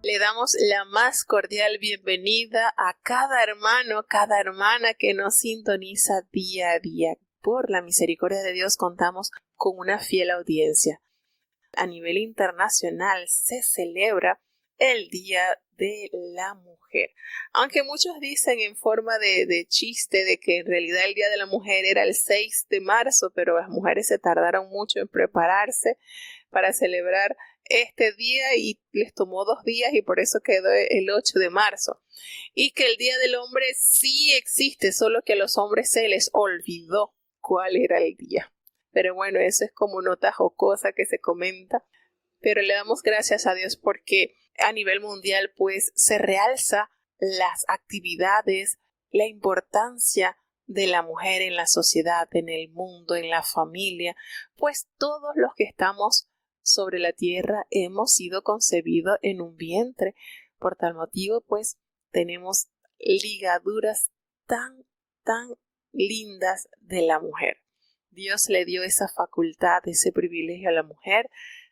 Le damos la más cordial bienvenida a cada hermano, cada hermana que nos sintoniza día a día. Por la misericordia de Dios contamos con una fiel audiencia. A nivel internacional se celebra el Día de la Mujer. Aunque muchos dicen en forma de chiste de que en realidad el Día de la Mujer era el 6 de marzo, pero las mujeres se tardaron mucho en prepararse para celebrar este día y les tomó 2 días y por eso quedó el 8 de marzo. Y que el Día del Hombre sí existe, solo que a los hombres se les olvidó cuál era el día. Pero bueno, eso es como nota jocosa que se comenta. Pero le damos gracias a Dios porque a nivel mundial pues se realza las actividades, la importancia de la mujer en la sociedad, en el mundo, en la familia, pues todos los que estamos sobre la tierra hemos sido concebidos en un vientre. Por tal motivo pues tenemos ligaduras tan lindas de la mujer. Dios le dio esa facultad, ese privilegio a la mujer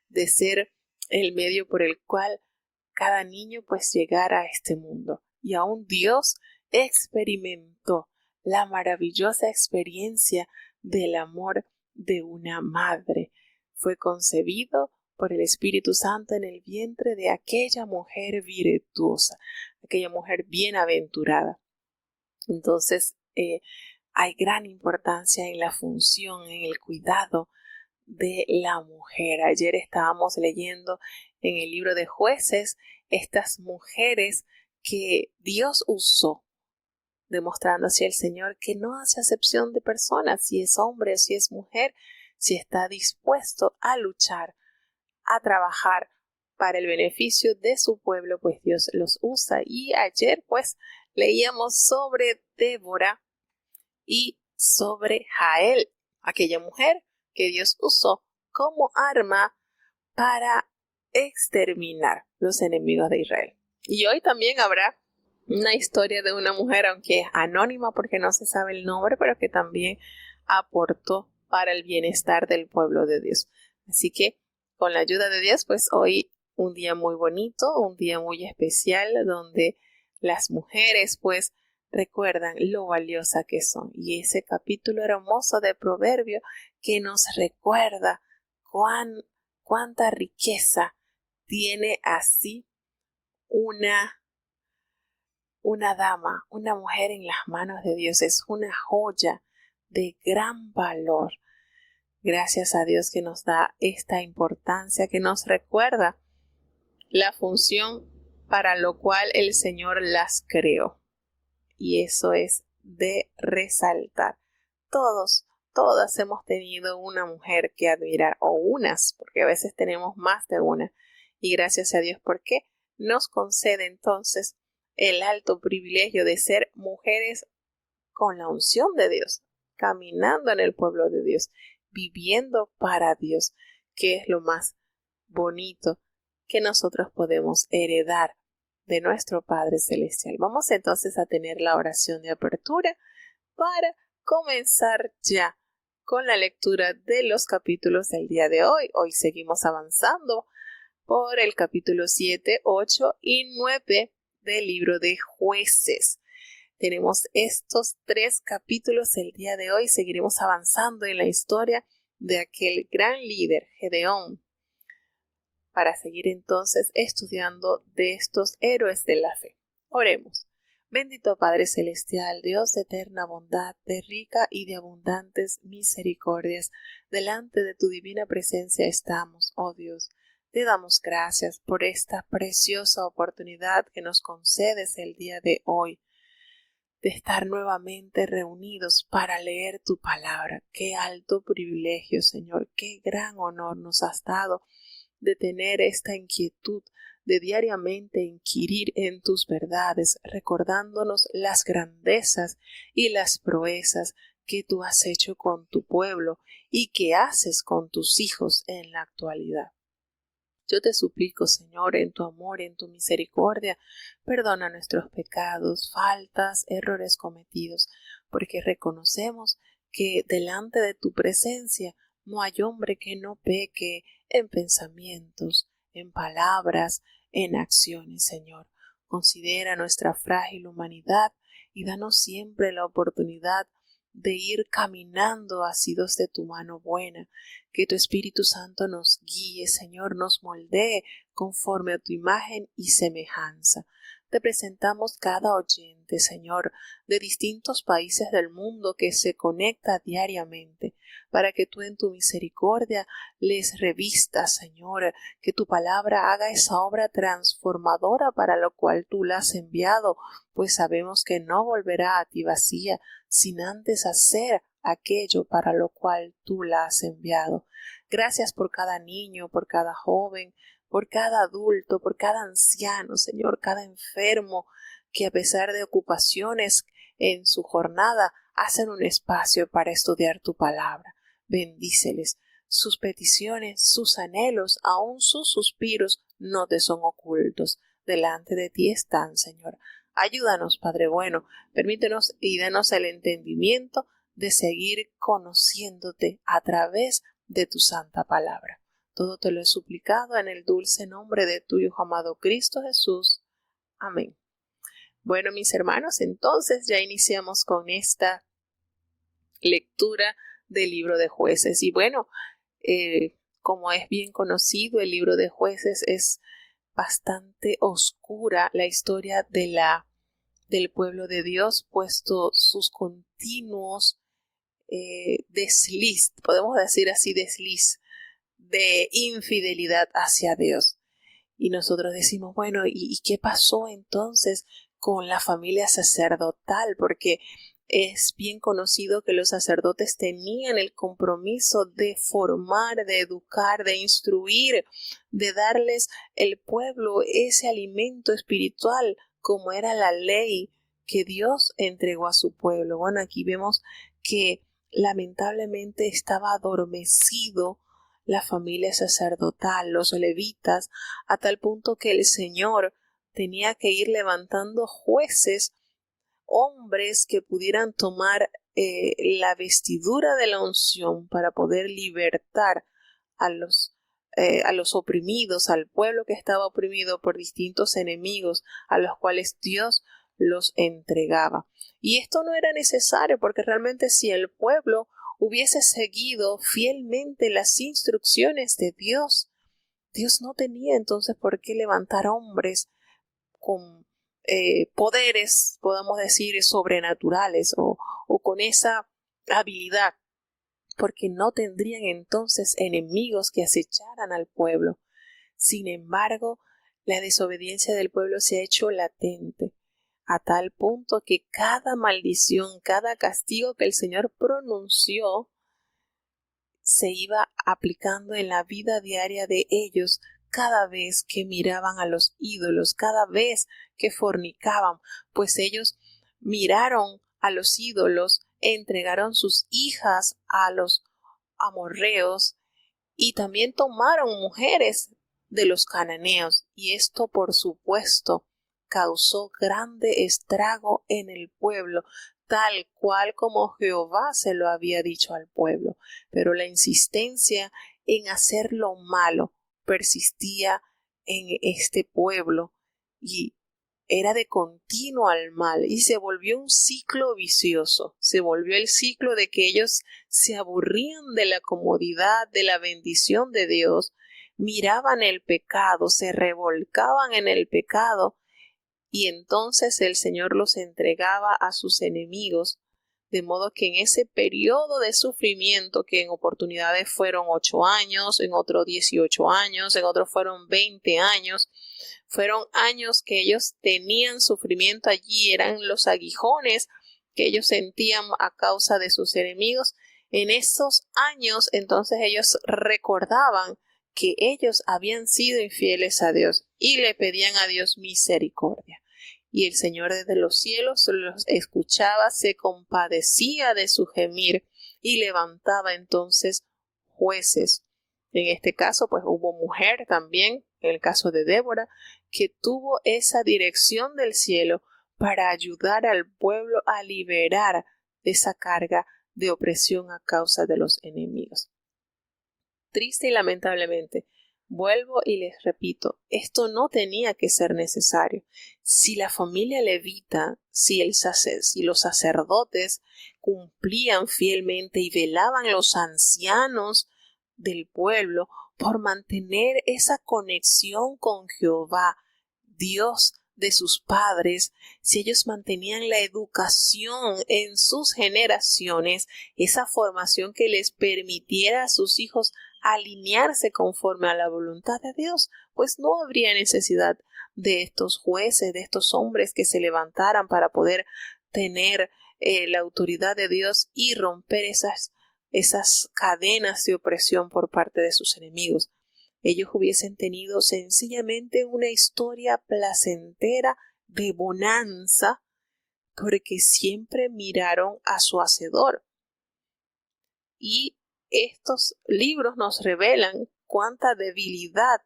de ser el medio por el cual cada niño pues llegara a este mundo. Y aún Dios experimentó la maravillosa experiencia del amor de una madre. Fue concebido por el Espíritu Santo en el vientre de aquella mujer virtuosa, aquella mujer bienaventurada. Entonces, hay gran importancia en la función, en el cuidado de la mujer. Ayer estábamos leyendo en el libro de Jueces estas mujeres que Dios usó, demostrando así el Señor que no hace acepción de personas, si es hombre o si es mujer, si está dispuesto a luchar, a trabajar para el beneficio de su pueblo, pues Dios los usa. Y ayer pues leíamos sobre Débora y sobre Jael, aquella mujer que Dios usó como arma para exterminar los enemigos de Israel. Y hoy también habrá una historia de una mujer, aunque es anónima porque no se sabe el nombre, pero que también aportó para el bienestar del pueblo de Dios. Así que con la ayuda de Dios, pues hoy un día muy bonito, un día muy especial, donde las mujeres pues recuerdan lo valiosa que son. Y ese capítulo hermoso de Proverbio que nos recuerda cuánta riqueza tiene así una dama, una mujer en las manos de Dios. Es una joya de gran valor. Gracias a Dios que nos da esta importancia, que nos recuerda la función para lo cual el Señor las creó. Y eso es de resaltar. Todas hemos tenido una mujer que admirar, o unas, porque a veces tenemos más de una. Y gracias a Dios porque nos concede entonces el alto privilegio de ser mujeres con la unción de Dios, caminando en el pueblo de Dios, viviendo para Dios, que es lo más bonito que nosotros podemos heredar de nuestro Padre Celestial. Vamos entonces a tener la oración de apertura para comenzar ya con la lectura de los capítulos del día de hoy. Hoy seguimos avanzando por el capítulo 7, 8 y 9 del libro de Jueces. Tenemos estos 3 capítulos el día de hoy. Seguiremos avanzando en la historia de aquel gran líder, Gedeón, para seguir entonces estudiando de estos héroes de la fe. Oremos. Bendito Padre Celestial, Dios de eterna bondad, de rica y de abundantes misericordias, delante de tu divina presencia estamos, oh Dios. Te damos gracias por esta preciosa oportunidad que nos concedes el día de hoy, de estar nuevamente reunidos para leer tu palabra. Qué alto privilegio, Señor, qué gran honor nos has dado de tener esta inquietud de diariamente inquirir en tus verdades, recordándonos las grandezas y las proezas que tú has hecho con tu pueblo y que haces con tus hijos en la actualidad. Yo te suplico, Señor, en tu amor, en tu misericordia, perdona nuestros pecados, faltas, errores cometidos, porque reconocemos que delante de tu presencia no hay hombre que no peque en pensamientos, en palabras, en acciones, Señor. Considera nuestra frágil humanidad y danos siempre la oportunidad de ir caminando asidos de tu mano buena, que tu Espíritu Santo nos guíe, Señor, nos moldee conforme a tu imagen y semejanza. Te presentamos cada oyente, Señor, de distintos países del mundo que se conecta diariamente, para que tú en tu misericordia les revistas, Señor, que tu palabra haga esa obra transformadora para lo cual tú la has enviado, pues sabemos que no volverá a ti vacía, sin antes hacer aquello para lo cual tú la has enviado. Gracias por cada niño, por cada joven, por cada adulto, por cada anciano, Señor, cada enfermo, que a pesar de ocupaciones en su jornada, hacen un espacio para estudiar tu palabra. Bendíceles. Sus peticiones, sus anhelos, aun sus suspiros, no te son ocultos. Delante de ti están, Señor. Ayúdanos, Padre bueno, permítenos y danos el entendimiento de seguir conociéndote a través de tu santa palabra. Todo te lo he suplicado en el dulce nombre de tu Hijo amado Cristo Jesús. Amén. Bueno, mis hermanos, entonces ya iniciamos con esta lectura del libro de Jueces. Y bueno, como es bien conocido, el libro de Jueces es bastante oscura la historia del pueblo de Dios, puesto sus continuos desliz, podemos decir así, desliz de infidelidad hacia Dios. Y nosotros decimos, bueno, ¿y qué pasó entonces con la familia sacerdotal? Porque es bien conocido que los sacerdotes tenían el compromiso de formar, de educar, de instruir, de darles el pueblo ese alimento espiritual como era la ley que Dios entregó a su pueblo. Bueno, aquí vemos que lamentablemente estaba adormecido la familia sacerdotal, los levitas, a tal punto que el Señor tenía que ir levantando jueces, hombres que pudieran tomar la vestidura de la unción para poder libertar a los oprimidos, al pueblo que estaba oprimido por distintos enemigos a los cuales Dios los entregaba. Y esto no era necesario, porque realmente si el pueblo hubiese seguido fielmente las instrucciones de Dios, Dios no tenía entonces por qué levantar hombres con poderes, podamos decir, sobrenaturales o con esa habilidad, porque no tendrían entonces enemigos que acecharan al pueblo. Sin embargo, la desobediencia del pueblo se ha hecho latente, a tal punto que cada maldición, cada castigo que el Señor pronunció, se iba aplicando en la vida diaria de ellos cada vez que miraban a los ídolos, cada vez que fornicaban, pues ellos miraron a los ídolos, entregaron sus hijas a los amorreos y también tomaron mujeres de los cananeos, y esto por supuesto causó grande estrago en el pueblo, tal cual como Jehová se lo había dicho al pueblo. Pero la insistencia en hacer lo malo persistía en este pueblo y era de continuo al mal, y se volvió un ciclo vicioso. Se volvió el ciclo de que ellos se aburrían de la comodidad, de la bendición de Dios, miraban el pecado, se revolcaban en el pecado, y entonces el Señor los entregaba a sus enemigos, de modo que en ese periodo de sufrimiento, que en oportunidades fueron 8 años, en otros 18 años, en otros fueron 20 años, fueron años que ellos tenían sufrimiento allí, eran los aguijones que ellos sentían a causa de sus enemigos. En esos años, entonces ellos recordaban que ellos habían sido infieles a Dios y le pedían a Dios misericordia. Y el Señor desde los cielos los escuchaba, se compadecía de su gemir y levantaba entonces jueces. En este caso, pues hubo mujer también, en el caso de Débora, que tuvo esa dirección del cielo para ayudar al pueblo a liberar de esa carga de opresión a causa de los enemigos. Triste y lamentablemente, Vuelvo y les repito, esto no tenía que ser necesario. Si la familia levita, si los sacerdotes cumplían fielmente y velaban los ancianos del pueblo por mantener esa conexión con Jehová, Dios de sus padres, si ellos mantenían la educación en sus generaciones, esa formación que les permitiera a sus hijos alinearse conforme a la voluntad de Dios, pues no habría necesidad de estos jueces, de estos hombres que se levantaran para poder tener la autoridad de Dios y romper esas cadenas de opresión por parte de sus enemigos. Ellos hubiesen tenido sencillamente una historia placentera de bonanza porque siempre miraron a su Hacedor. Y estos libros nos revelan cuánta debilidad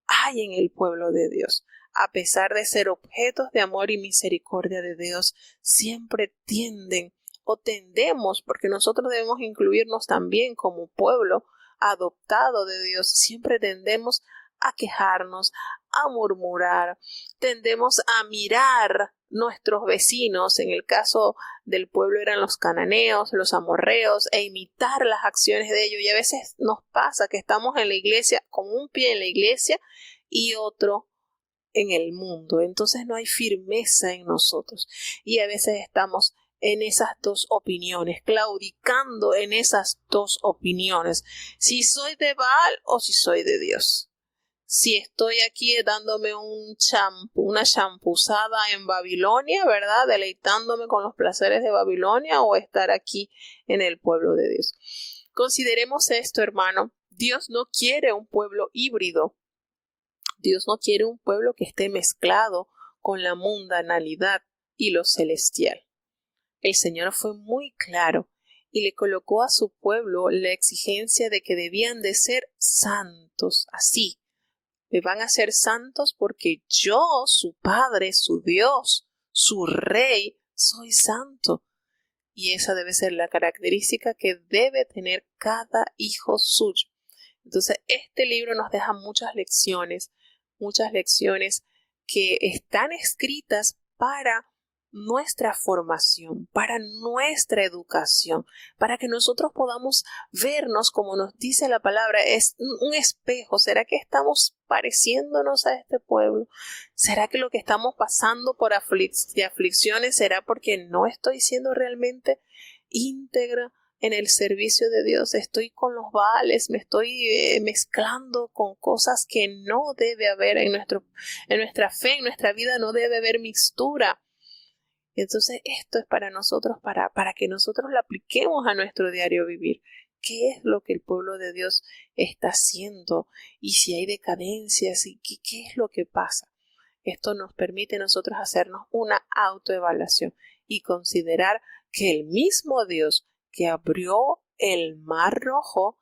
hay en el pueblo de Dios. A pesar de ser objetos de amor y misericordia de Dios, siempre tendemos, porque nosotros debemos incluirnos también como pueblo adoptado de Dios, siempre tendemos a quejarnos, a murmurar, tendemos a mirar nuestros vecinos, en el caso del pueblo eran los cananeos, los amorreos, e imitar las acciones de ellos. Y a veces nos pasa que estamos en la iglesia, con un pie en la iglesia y otro en el mundo. Entonces no hay firmeza en nosotros. Y a veces estamos en esas dos opiniones, claudicando en esas dos opiniones. Si soy de Baal o si soy de Dios. Si estoy aquí dándome una champuzada en Babilonia, ¿verdad? Deleitándome con los placeres de Babilonia, o estar aquí en el pueblo de Dios. Consideremos esto, hermano. Dios no quiere un pueblo híbrido. Dios no quiere un pueblo que esté mezclado con la mundanalidad y lo celestial. El Señor fue muy claro y le colocó a su pueblo la exigencia de que debían de ser santos, así. Me van a ser santos porque yo, su Padre, su Dios, su Rey, soy santo. Y esa debe ser la característica que debe tener cada hijo suyo. Entonces, este libro nos deja muchas lecciones que están escritas para nuestra formación, para nuestra educación, para que nosotros podamos vernos, como nos dice la palabra, es un espejo. ¿Será que estamos pareciéndonos a este pueblo? ¿Será que lo que estamos pasando por aflicciones será porque no estoy siendo realmente íntegra en el servicio de Dios? Estoy con los Baales, me estoy mezclando con cosas que no debe haber en nuestra fe, en nuestra vida no debe haber mixtura. Entonces esto es para nosotros, para que nosotros lo apliquemos a nuestro diario vivir. ¿Qué es lo que el pueblo de Dios está haciendo? Y si hay decadencias, y ¿qué es lo que pasa? Esto nos permite a nosotros hacernos una autoevaluación y considerar que el mismo Dios que abrió el Mar Rojo,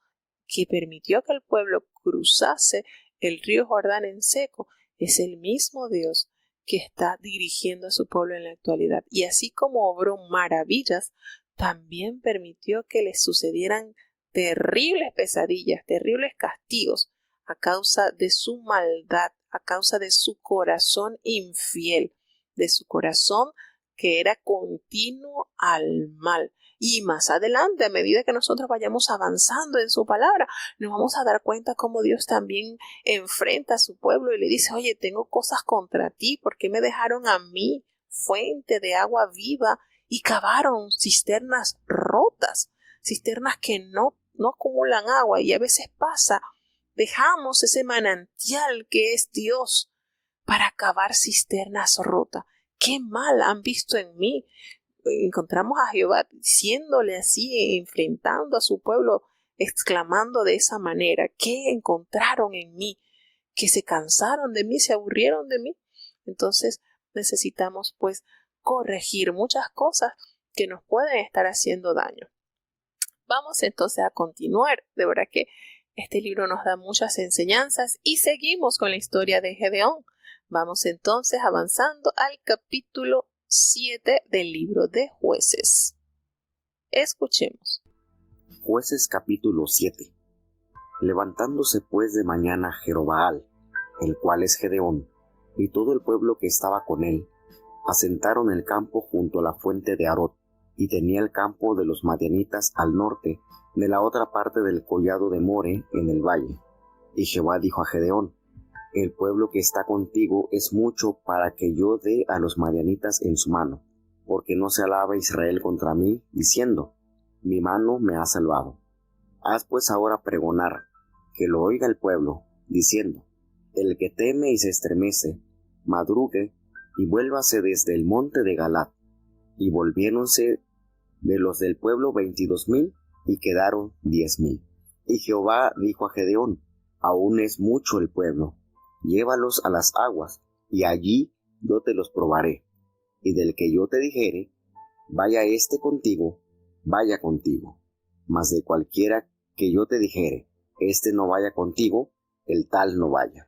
que permitió que el pueblo cruzase el río Jordán en seco, es el mismo Dios que está dirigiendo a su pueblo en la actualidad. Y así como obró maravillas, también permitió que les sucedieran terribles pesadillas, terribles castigos a causa de su maldad, a causa de su corazón infiel, de su corazón que era continuo al mal. Y más adelante, a medida que nosotros vayamos avanzando en su palabra, nos vamos a dar cuenta cómo Dios también enfrenta a su pueblo y le dice: oye, tengo cosas contra ti, ¿por qué me dejaron a mí, fuente de agua viva, y cavaron cisternas rotas, cisternas que no acumulan agua? Y a veces pasa, dejamos ese manantial que es Dios para cavar cisternas rotas. ¿Qué mal han visto en mí? Encontramos a Jehová diciéndole así, enfrentando a su pueblo, exclamando de esa manera: ¿qué encontraron en mí? ¿Que se cansaron de mí, se aburrieron de mí? Entonces necesitamos pues corregir muchas cosas que nos pueden estar haciendo daño. Vamos entonces a continuar. De verdad que este libro nos da muchas enseñanzas y seguimos con la historia de Gedeón. Vamos entonces avanzando al capítulo 7 del libro de Jueces. Escuchemos. Jueces capítulo 7. Levantándose pues de mañana Jerobbaal, el cual es Gedeón, y todo el pueblo que estaba con él, asentaron el campo junto a la fuente de Arot, y tenía el campo de los madianitas al norte, de la otra parte del collado de More en el valle. Y Jehová dijo a Gedeón: el pueblo que está contigo es mucho para que yo dé a los madianitas en su mano, porque no se alaba Israel contra mí, diciendo: mi mano me ha salvado. Haz pues ahora pregonar, que lo oiga el pueblo, diciendo: el que teme y se estremece, madrugue y vuélvase desde el monte de Galaad. Y volviéronse de los del pueblo 22,000, y quedaron 10,000. Y Jehová dijo a Gedeón: aún es mucho el pueblo, llévalos a las aguas, y allí yo te los probaré. Y del que yo te dijere: vaya éste contigo, vaya contigo. Mas de cualquiera que yo te dijere: este no vaya contigo, el tal no vaya.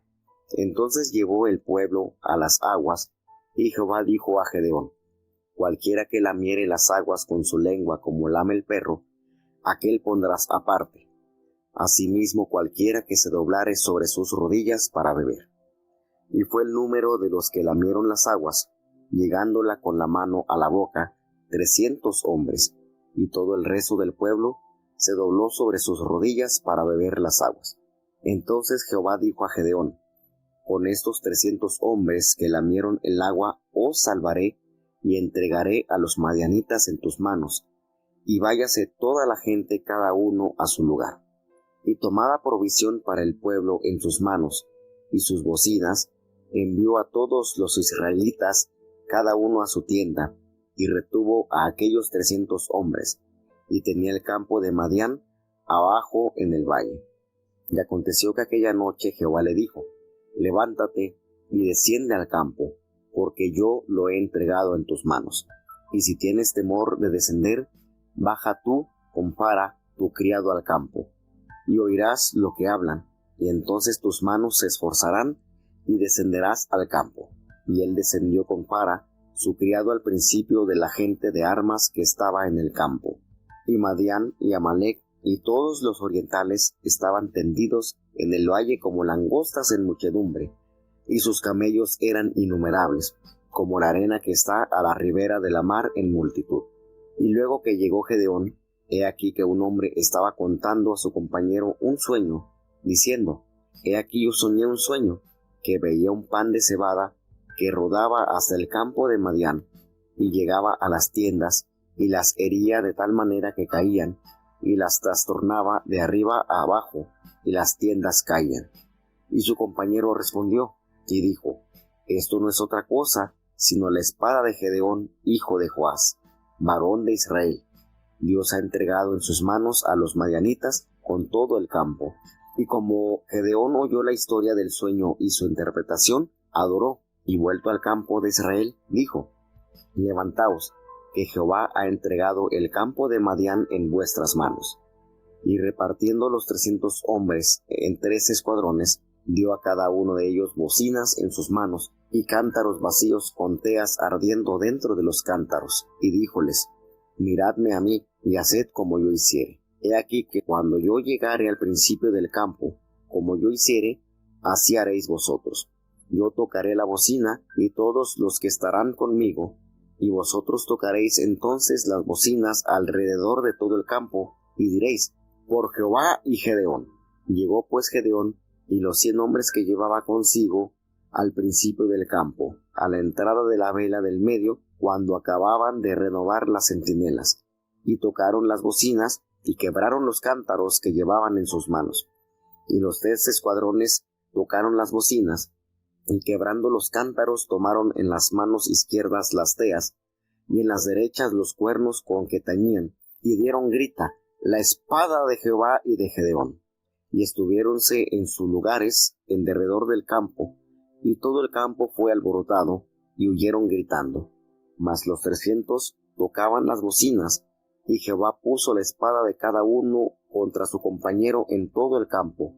Entonces llevó el pueblo a las aguas, y Jehová dijo a Gedeón: cualquiera que lamiere las aguas con su lengua como lame el perro, aquel pondrás aparte. Asimismo cualquiera que se doblare sobre sus rodillas para beber. Y fue el número de los que lamieron las aguas, llegándola con la mano a la boca, 300 hombres, y todo el resto del pueblo se dobló sobre sus rodillas para beber las aguas. Entonces Jehová dijo a Gedeón: con estos 300 hombres que lamieron el agua os salvaré, y entregaré a los madianitas en tus manos, y váyase toda la gente cada uno a su lugar. Y tomada provisión para el pueblo en sus manos, y sus bocinas, envió a todos los israelitas, cada uno a su tienda, y retuvo a aquellos 300 hombres, y tenía el campo de Madián abajo en el valle. Y aconteció que aquella noche Jehová le dijo: levántate y desciende al campo, porque yo lo he entregado en tus manos. Y si tienes temor de descender, baja tú con Phara tu criado al campo, y oirás lo que hablan, y entonces tus manos se esforzarán, y descenderás al campo. Y él descendió con Phara su criado al principio de la gente de armas que estaba en el campo. Y Madián y Amalec y todos los orientales estaban tendidos en el valle como langostas en muchedumbre, y sus camellos eran innumerables, como la arena que está a la ribera de la mar en multitud. Y luego que llegó Gedeón, he aquí que un hombre estaba contando a su compañero un sueño, diciendo: he aquí yo soñé un sueño, que veía un pan de cebada que rodaba hasta el campo de Madián, y llegaba a las tiendas, y las hería de tal manera que caían, y las trastornaba de arriba a abajo, y las tiendas caían. Y su compañero respondió y dijo: esto no es otra cosa sino la espada de Gedeón, hijo de Joás, varón de Israel. Dios ha entregado en sus manos a los madianitas con todo el campo. Y como Gedeón oyó la historia del sueño y su interpretación, adoró, y vuelto al campo de Israel, dijo: levantaos, que Jehová ha entregado el campo de Madián en vuestras manos. Y repartiendo los 300 hombres en 3 escuadrones, dio a cada uno de ellos bocinas en sus manos, y cántaros vacíos con teas ardiendo dentro de los cántaros, y díjoles: miradme a mí, y haced como yo hiciere. He aquí que cuando yo llegare al principio del campo, como yo hiciere, así haréis vosotros. Yo tocaré la bocina, y todos los que estarán conmigo, y vosotros tocaréis entonces las bocinas alrededor de todo el campo, y diréis: por Jehová y Gedeón. Llegó pues Gedeón y los 100 hombres que llevaba consigo al principio del campo, a la entrada de la vela del medio, cuando acababan de renovar las centinelas, y tocaron las bocinas, y quebraron los cántaros que llevaban en sus manos. Y los 3 escuadrones tocaron las bocinas, y quebrando los cántaros tomaron en las manos izquierdas las teas, y en las derechas los cuernos con que tañían, y dieron grita: la espada de Jehová y de Gedeón. Y estuviéronse en sus lugares en derredor del campo, y todo el campo fue alborotado, y huyeron gritando. Mas los 300 tocaban las bocinas, y Jehová puso la espada de cada uno contra su compañero en todo el campo,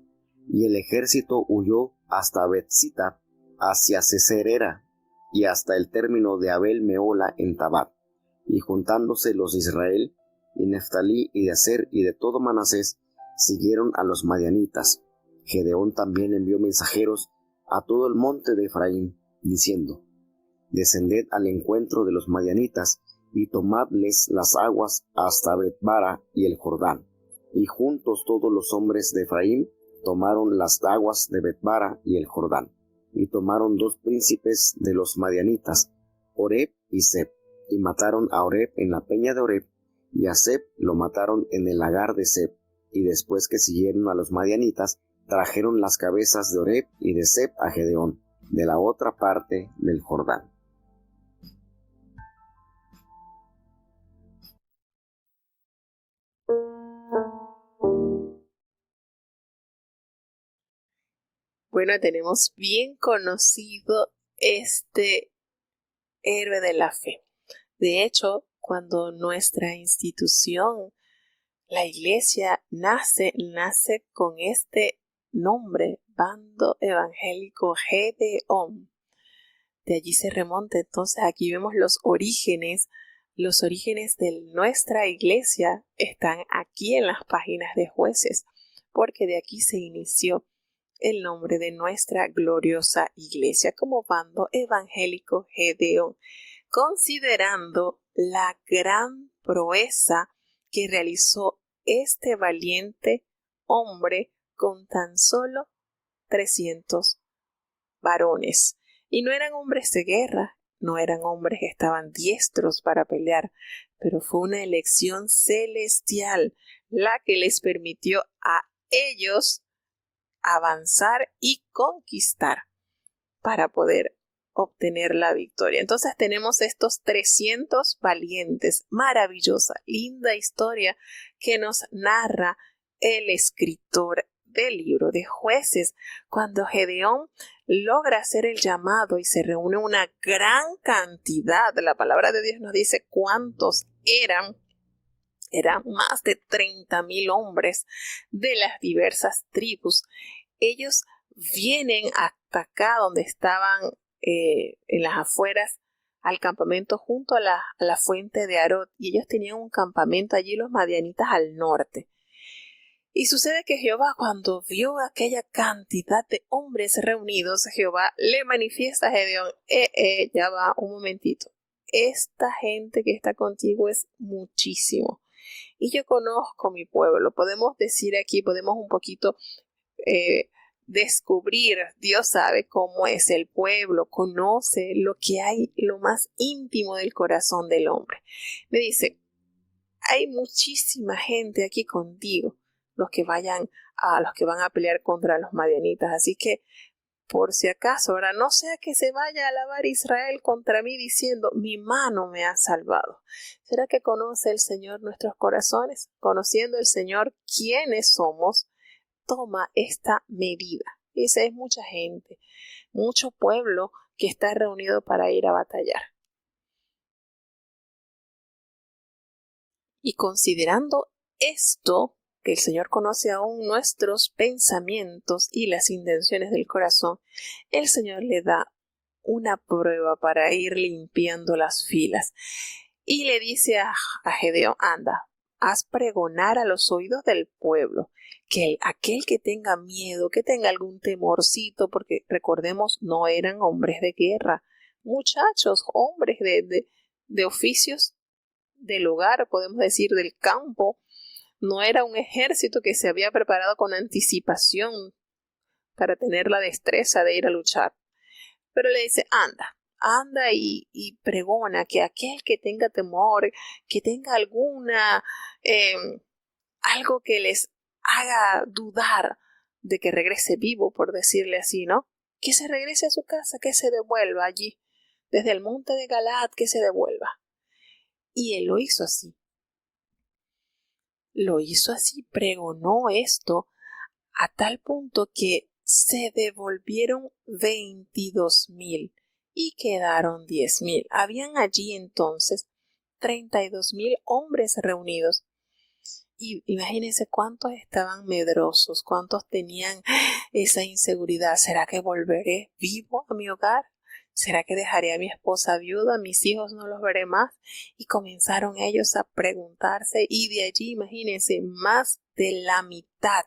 y el ejército huyó hasta Betzita, hacia Ceserera, y hasta el término de Abel Meola en Tabat. Y juntándose los de Israel, y Neftalí, y de Aser, y de todo Manasés, siguieron a los madianitas. Gedeón también envió mensajeros a todo el monte de Efraín, diciendo: Descended al encuentro de los madianitas, y tomadles las aguas hasta Betbara y el Jordán. Y juntos todos los hombres de Efraín tomaron las aguas de Betbara y el Jordán. Y tomaron 2 príncipes de los madianitas, Oreb y Zeb, y mataron a Oreb en la peña de Oreb, y a Zeb lo mataron en el lagar de Zeb. Y después que siguieron a los madianitas, trajeron las cabezas de Oreb y de Zeb a Gedeón, de la otra parte del Jordán. Bueno, tenemos bien conocido este héroe de la fe. De hecho, cuando nuestra institución, la iglesia, nace con este nombre, Bando Evangélico Gedeón. De allí se remonta. Entonces aquí vemos los orígenes de nuestra iglesia están aquí en las páginas de Jueces, porque de aquí se inició el nombre de nuestra gloriosa iglesia como Bando Evangélico Gedeón, considerando la gran proeza que realizó este valiente hombre con tan solo 300 varones. Y no eran hombres de guerra, no eran hombres que estaban diestros para pelear, pero fue una elección celestial la que les permitió a ellos avanzar y conquistar para poder obtener la victoria. Entonces tenemos estos 300 valientes, maravillosa, linda historia que nos narra el escritor del libro de Jueces, cuando Gedeón logra hacer el llamado y se reúne una gran cantidad. La palabra de Dios nos dice cuántos eran más de 30,000 hombres de las diversas tribus. Ellos vienen hasta acá donde estaban en las afueras al campamento junto a la fuente de Arot, y ellos tenían un campamento allí, los madianitas, al norte. Y sucede que Jehová, cuando vio aquella cantidad de hombres reunidos, Jehová le manifiesta a Gedeón: ya va un momentito, esta gente que está contigo es muchísimo, y yo conozco mi pueblo. Podemos decir aquí, podemos un poquito descubrir, Dios sabe cómo es el pueblo, conoce lo que hay, lo más íntimo del corazón del hombre. Me dice: hay muchísima gente aquí contigo, los que van a pelear contra los madianitas, así que por si acaso, ahora no sea que se vaya a alabar Israel contra mí diciendo: mi mano me ha salvado. ¿Será que conoce el Señor nuestros corazones? Conociendo el Señor quiénes somos, toma esta medida. Esa es mucha gente, mucho pueblo que está reunido para ir a batallar. Y considerando esto, que el Señor conoce aún nuestros pensamientos y las intenciones del corazón, el Señor le da una prueba para ir limpiando las filas. Y le dice a Gedeón: anda, haz pregonar a los oídos del pueblo que aquel que tenga miedo, que tenga algún temorcito, porque recordemos, no eran hombres de guerra, muchachos, hombres de oficios del hogar, podemos decir del campo. No era un ejército que se había preparado con anticipación para tener la destreza de ir a luchar. Pero le dice: anda y pregona que aquel que tenga temor, que tenga algo que les haga dudar de que regrese vivo, por decirle así, ¿no? Que se regrese a su casa, que se devuelva allí, desde el monte de Galaad, que se devuelva. Y él lo hizo así. Pregonó esto a tal punto que se devolvieron 22,000 y quedaron 10,000. Habían allí entonces 32,000 hombres reunidos. Y imagínense cuántos estaban medrosos, cuántos tenían esa inseguridad. ¿Será que volveré vivo a mi hogar? ¿Será que dejaré a mi esposa viuda? ¿Mis hijos no los veré más? Y comenzaron ellos a preguntarse y de allí, imagínense, más de la mitad,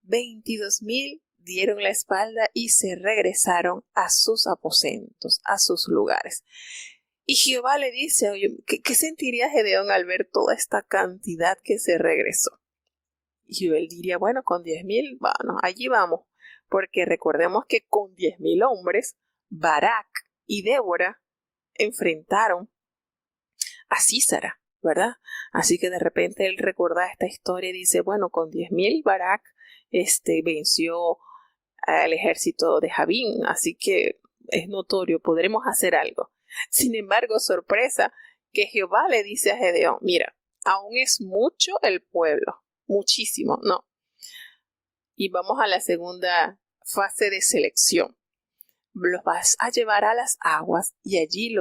22,000 dieron la espalda y se regresaron a sus aposentos, a sus lugares. Y Jehová le dice, oye, ¿qué sentiría Gedeón al ver toda esta cantidad que se regresó? Y él diría, bueno, con 10,000, bueno, allí vamos. Porque recordemos que con 10,000 hombres, Barak y Débora enfrentaron a Sísara, ¿verdad? Así que de repente él recuerda esta historia y dice, bueno, con 10,000 Barak venció al ejército de Jabín, así que es notorio, podremos hacer algo. Sin embargo, sorpresa, que Jehová le dice a Gedeón, mira, aún es mucho el pueblo, muchísimo, no. Y vamos a la segunda fase de selección. Los vas a llevar a las aguas y allí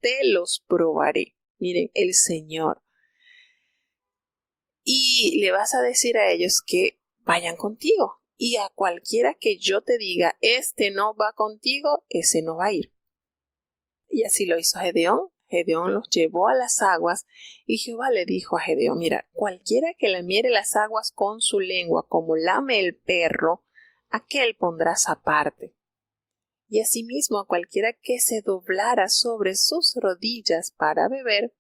te los probaré. Miren, el Señor. Y le vas a decir a ellos que vayan contigo. Y a cualquiera que yo te diga, este no va contigo, ese no va a ir. Y así lo hizo Gedeón. Gedeón los llevó a las aguas y Jehová le dijo a Gedeón, mira, cualquiera que lamiere las aguas con su lengua como lame el perro, aquel pondrás aparte. Y asimismo a cualquiera que se doblara sobre sus rodillas para beber.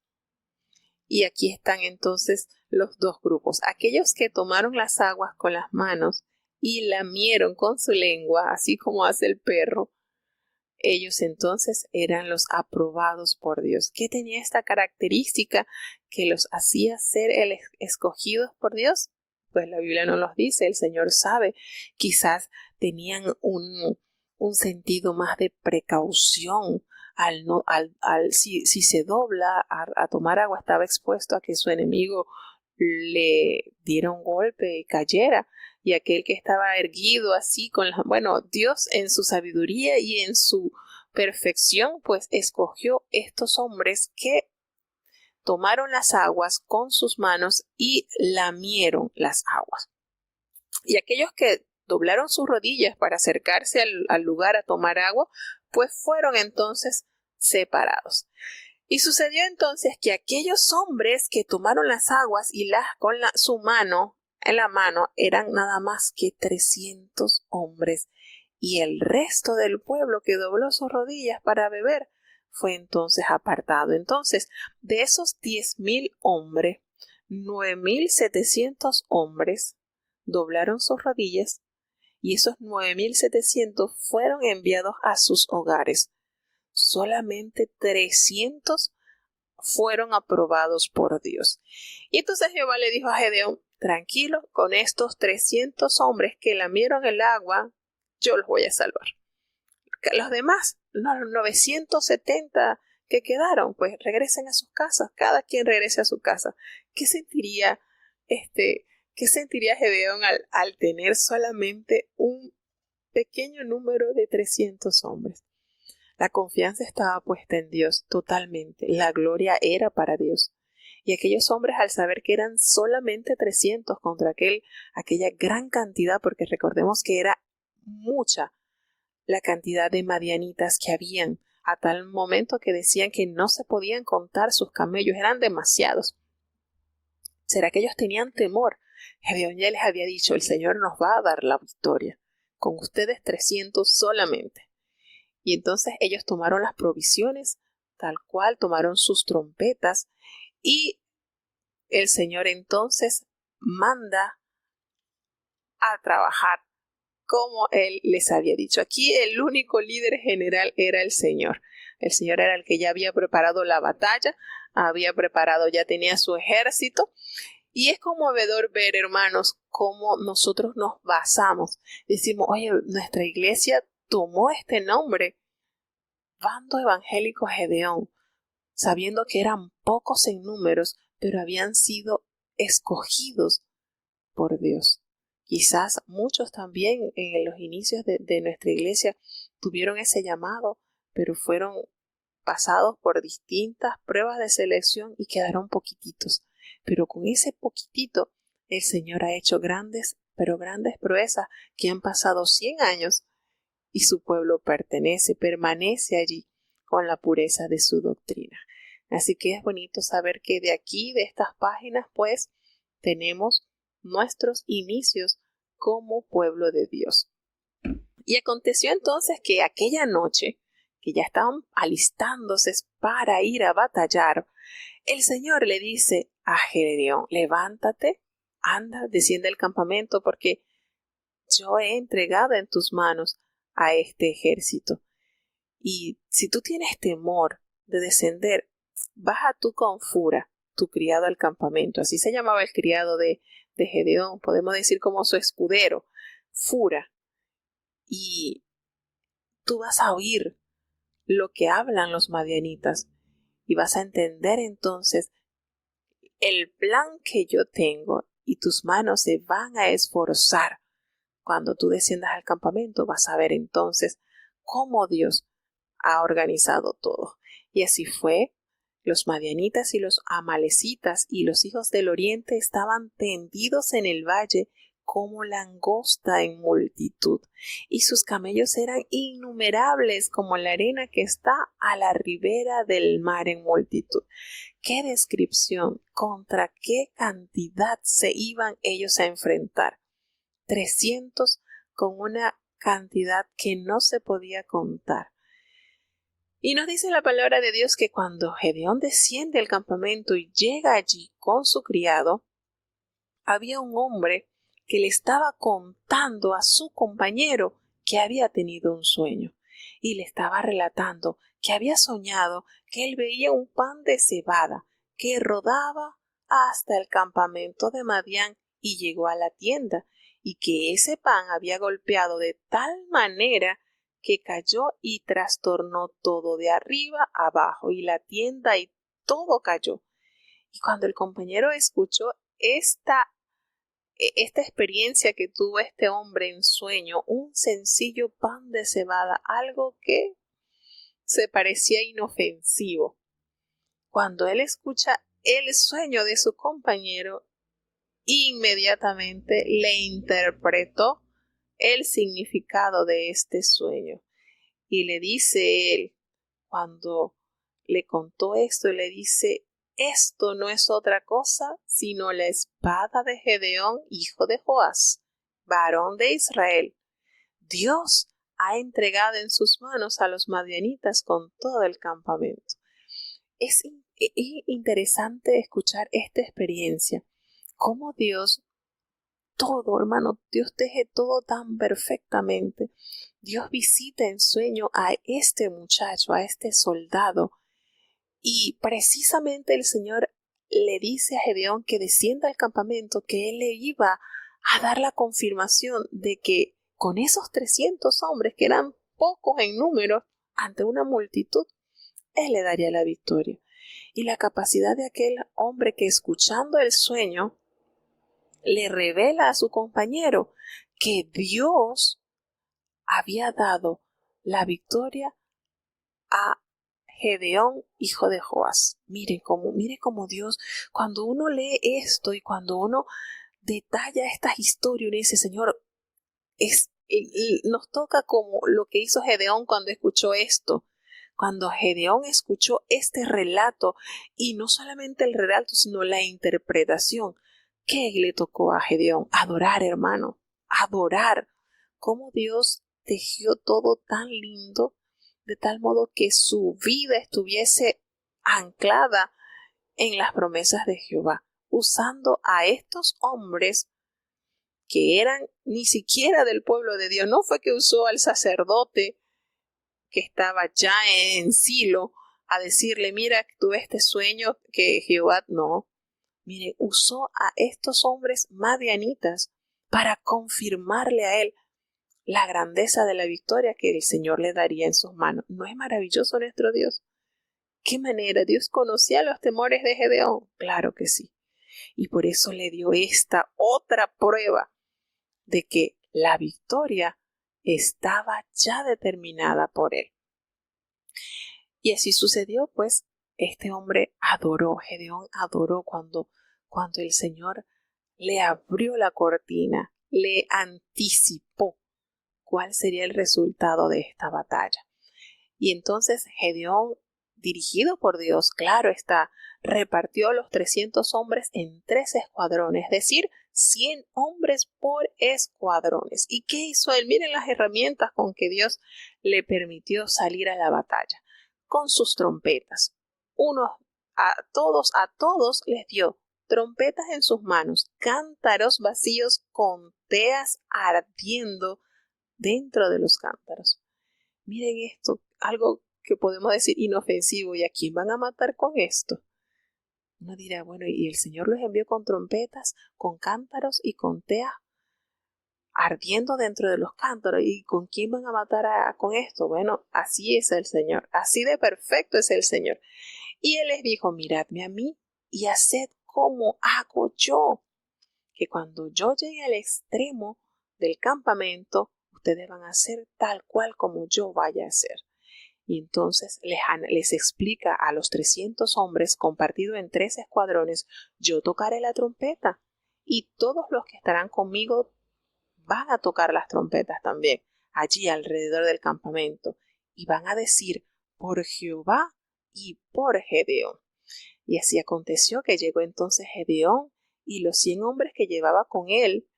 Y aquí están entonces los dos grupos, aquellos que tomaron las aguas con las manos y lamieron con su lengua, así como hace el perro. Ellos entonces eran los aprobados por Dios. ¿Qué tenía esta característica que los hacía ser escogidos por Dios? Pues la Biblia no los dice, el Señor sabe. Quizás tenían un sentido más de precaución. Si se dobla a tomar agua, estaba expuesto a que su enemigo le diera un golpe y cayera. Y aquel que estaba erguido así Dios en su sabiduría y en su perfección, pues escogió estos hombres que tomaron las aguas con sus manos y lamieron las aguas. Y aquellos que doblaron sus rodillas para acercarse al lugar a tomar agua, pues fueron entonces separados. Y sucedió entonces que aquellos hombres que tomaron las aguas y su mano en la mano eran nada más que 300 hombres, y el resto del pueblo que dobló sus rodillas para beber fue entonces apartado. Entonces, de esos 10,000 hombres, 9,700 hombres doblaron sus rodillas y esos 9,700 fueron enviados a sus hogares. Solamente 300 fueron aprobados por Dios. Y entonces Jehová le dijo a Gedeón, tranquilo, con estos 300 hombres que lamieron el agua, yo los voy a salvar. Los demás, los 970 que quedaron, pues regresen a sus casas, cada quien regrese a su casa. ¿Qué sentiría Gedeón al tener solamente un pequeño número de 300 hombres? La confianza estaba puesta en Dios totalmente. La gloria era para Dios. Y aquellos hombres, al saber que eran solamente 300 contra aquella gran cantidad, porque recordemos que era mucha la cantidad de madianitas que habían, a tal momento que decían que no se podían contar sus camellos, eran demasiados. ¿Será que ellos tenían temor? Gedeón ya les había dicho, el Señor nos va a dar la victoria. Con ustedes 300 solamente. Y entonces ellos tomaron las provisiones, tal cual, tomaron sus trompetas, y el Señor entonces manda a trabajar como Él les había dicho. Aquí el único líder general era el Señor. El Señor era el que ya había preparado la batalla, ya tenía su ejército. Y es conmovedor ver, hermanos, cómo nosotros nos basamos. Decimos, oye, nuestra iglesia tomó este nombre, Bando Evangélico Gedeón, sabiendo que eran pocos en números, pero habían sido escogidos por Dios. Quizás muchos también en los inicios de nuestra iglesia tuvieron ese llamado, pero fueron pasados por distintas pruebas de selección y quedaron poquititos. Pero con ese poquitito, el Señor ha hecho grandes proezas que han pasado 100 años y su pueblo permanece allí con la pureza de su doctrina. Así que es bonito saber que de aquí, de estas páginas, pues, tenemos nuestros inicios como pueblo de Dios. Y aconteció entonces que aquella noche, que ya estaban alistándose para ir a batallar, el Señor le dice a Gedeón: levántate, anda, desciende al campamento, porque yo he entregado en tus manos a este ejército. Y si tú tienes temor de descender, baja tú con Fura, tu criado, al campamento. Así se llamaba el criado de Gedeón, podemos decir como su escudero, Fura. Y tú vas a oír lo que hablan los madianitas y vas a entender entonces el plan que yo tengo, y tus manos se van a esforzar. Cuando tú desciendas al campamento, vas a ver entonces cómo Dios ha organizado todo. Y así fue. Los madianitas y los amalecitas y los hijos del oriente estaban tendidos en el valle como langosta en multitud, y sus camellos eran innumerables como la arena que está a la ribera del mar en multitud. ¡Qué descripción! ¿Contra qué cantidad se iban ellos a enfrentar? 300 con una cantidad que no se podía contar. Y nos dice la palabra de Dios que cuando Gedeón desciende al campamento y llega allí con su criado, había un hombre que le estaba contando a su compañero que había tenido un sueño, y le estaba relatando que había soñado que él veía un pan de cebada que rodaba hasta el campamento de Madián y llegó a la tienda, y que ese pan había golpeado de tal manera que cayó y trastornó todo de arriba abajo, y la tienda y todo cayó. Y cuando el compañero escuchó esta experiencia que tuvo este hombre en sueño, un sencillo pan de cebada, algo que se parecía inofensivo. Cuando él escucha el sueño de su compañero, inmediatamente le interpretó el significado de este sueño. Y le dice él, cuando le contó esto, le dice: esto no es otra cosa sino la espada de Gedeón, hijo de Joás, varón de Israel. Dios ha entregado en sus manos a los madianitas con todo el campamento. Es interesante escuchar esta experiencia, cómo Dios, todo, hermano, Dios teje todo tan perfectamente. Dios visita en sueño a este muchacho, a este soldado, y precisamente el Señor le dice a Gedeón que descienda al campamento, que él le iba a dar la confirmación de que con esos 300 hombres, que eran pocos en número, ante una multitud, él le daría la victoria. Y la capacidad de aquel hombre que, escuchando el sueño, le revela a su compañero que Dios había dado la victoria a Gedeón, hijo de Joás. Mire cómo Dios, cuando uno lee esto y cuando uno detalla estas historias, uno dice: Señor, nos toca como lo que hizo Gedeón cuando escuchó esto. Cuando Gedeón escuchó este relato, y no solamente el relato, sino la interpretación, ¿qué le tocó a Gedeón? Adorar, hermano, adorar. Cómo Dios tejió todo tan lindo, de tal modo que su vida estuviese anclada en las promesas de Jehová, usando a estos hombres que eran ni siquiera del pueblo de Dios. No fue que usó al sacerdote que estaba ya en Silo a decirle: mira, tuve este sueño que Jehová... No, mire, usó a estos hombres madianitas para confirmarle a él la grandeza de la victoria que el Señor le daría en sus manos. ¿No es maravilloso nuestro Dios? ¿Qué manera? ¿Dios conocía los temores de Gedeón? Claro que sí. Y por eso le dio esta otra prueba de que la victoria estaba ya determinada por él. Y así sucedió, pues este hombre adoró, Gedeón adoró cuando el Señor le abrió la cortina, le anticipó cuál sería el resultado de esta batalla. Y entonces Gedeón, dirigido por Dios, claro está, repartió los 300 hombres en 3 escuadrones, es decir, 100 hombres por escuadrones. ¿Y qué hizo él? Miren las herramientas con que Dios le permitió salir a la batalla. Con sus trompetas. A todos les dio trompetas en sus manos, cántaros vacíos con teas ardiendo dentro de los cántaros. Miren esto, algo que podemos decir inofensivo. ¿Y a quién van a matar con esto? Uno dirá, bueno, y el Señor los envió con trompetas, con cántaros y con teas ardiendo dentro de los cántaros. ¿Y con quién van a matar con esto? Bueno, así es el Señor, así de perfecto es el Señor. Y Él les dijo, miradme a mí y haced como hago yo, que cuando yo llegue al extremo del campamento, ustedes van a hacer tal cual como yo vaya a hacer. Y entonces les explica a los 300 hombres compartido en 3 escuadrones, yo tocaré la trompeta y todos los que estarán conmigo van a tocar las trompetas también, allí alrededor del campamento, y van a decir, por Jehová y por Gedeón. Y así aconteció que llegó entonces Gedeón y los 100 hombres que llevaba con él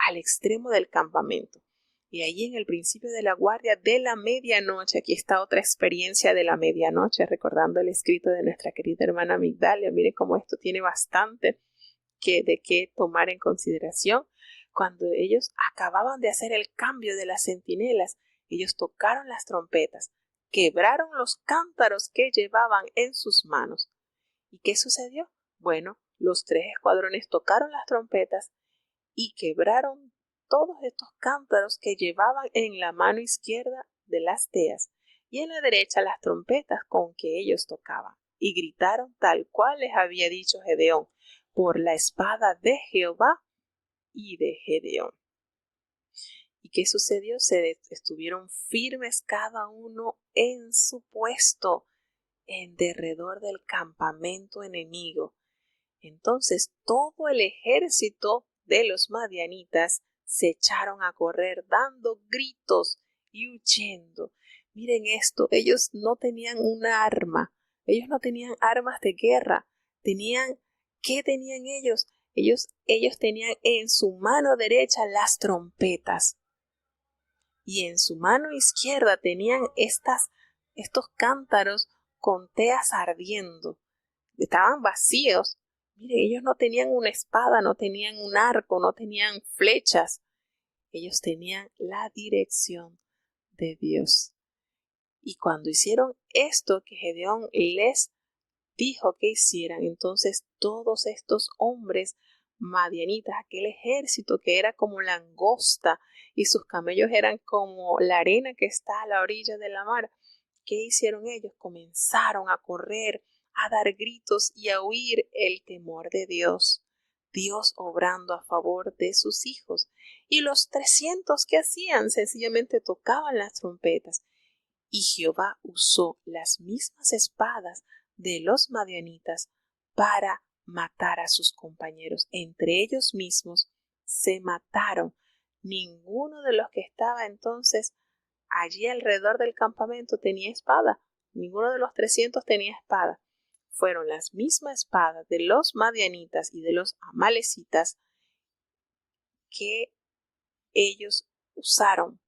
al extremo del campamento. Y allí en el principio de la guardia de la medianoche, aquí está otra experiencia de la medianoche, recordando el escrito de nuestra querida hermana Migdalia. Miren cómo esto tiene bastante de qué tomar en consideración. Cuando ellos acababan de hacer el cambio de las centinelas, ellos tocaron las trompetas, quebraron los cántaros que llevaban en sus manos. ¿Y qué sucedió? Bueno, los 3 escuadrones tocaron las trompetas y quebraron todos estos cántaros que llevaban en la mano izquierda de las teas y en la derecha las trompetas con que ellos tocaban, y gritaron tal cual les había dicho Gedeón, por la espada de Jehová y de Gedeón. ¿Y qué sucedió? Se estuvieron firmes cada uno en su puesto en derredor del campamento enemigo. Entonces todo el ejército de los madianitas se echaron a correr dando gritos y huyendo. Miren esto, ellos no tenían una arma, ellos no tenían armas de guerra, ¿qué tenían ellos? Ellos tenían en su mano derecha las trompetas y en su mano izquierda tenían estos cántaros con teas ardiendo. Estaban vacíos. Mire, ellos no tenían una espada, no tenían un arco, no tenían flechas. Ellos tenían la dirección de Dios. Y cuando hicieron esto que Gedeón les dijo que hicieran, entonces todos estos hombres madianitas, aquel ejército que era como langosta y sus camellos eran como la arena que está a la orilla de la mar, ¿qué hicieron ellos? Comenzaron a correr, a dar gritos y a huir el temor de Dios. Dios obrando a favor de sus hijos. Y los 300 que hacían sencillamente tocaban las trompetas. Y Jehová usó las mismas espadas de los madianitas para matar a sus compañeros. Entre ellos mismos se mataron. Ninguno de los que estaba entonces allí alrededor del campamento tenía espada. Ninguno de los 300 tenía espada. Fueron las mismas espadas de los madianitas y de los amalecitas que ellos usaron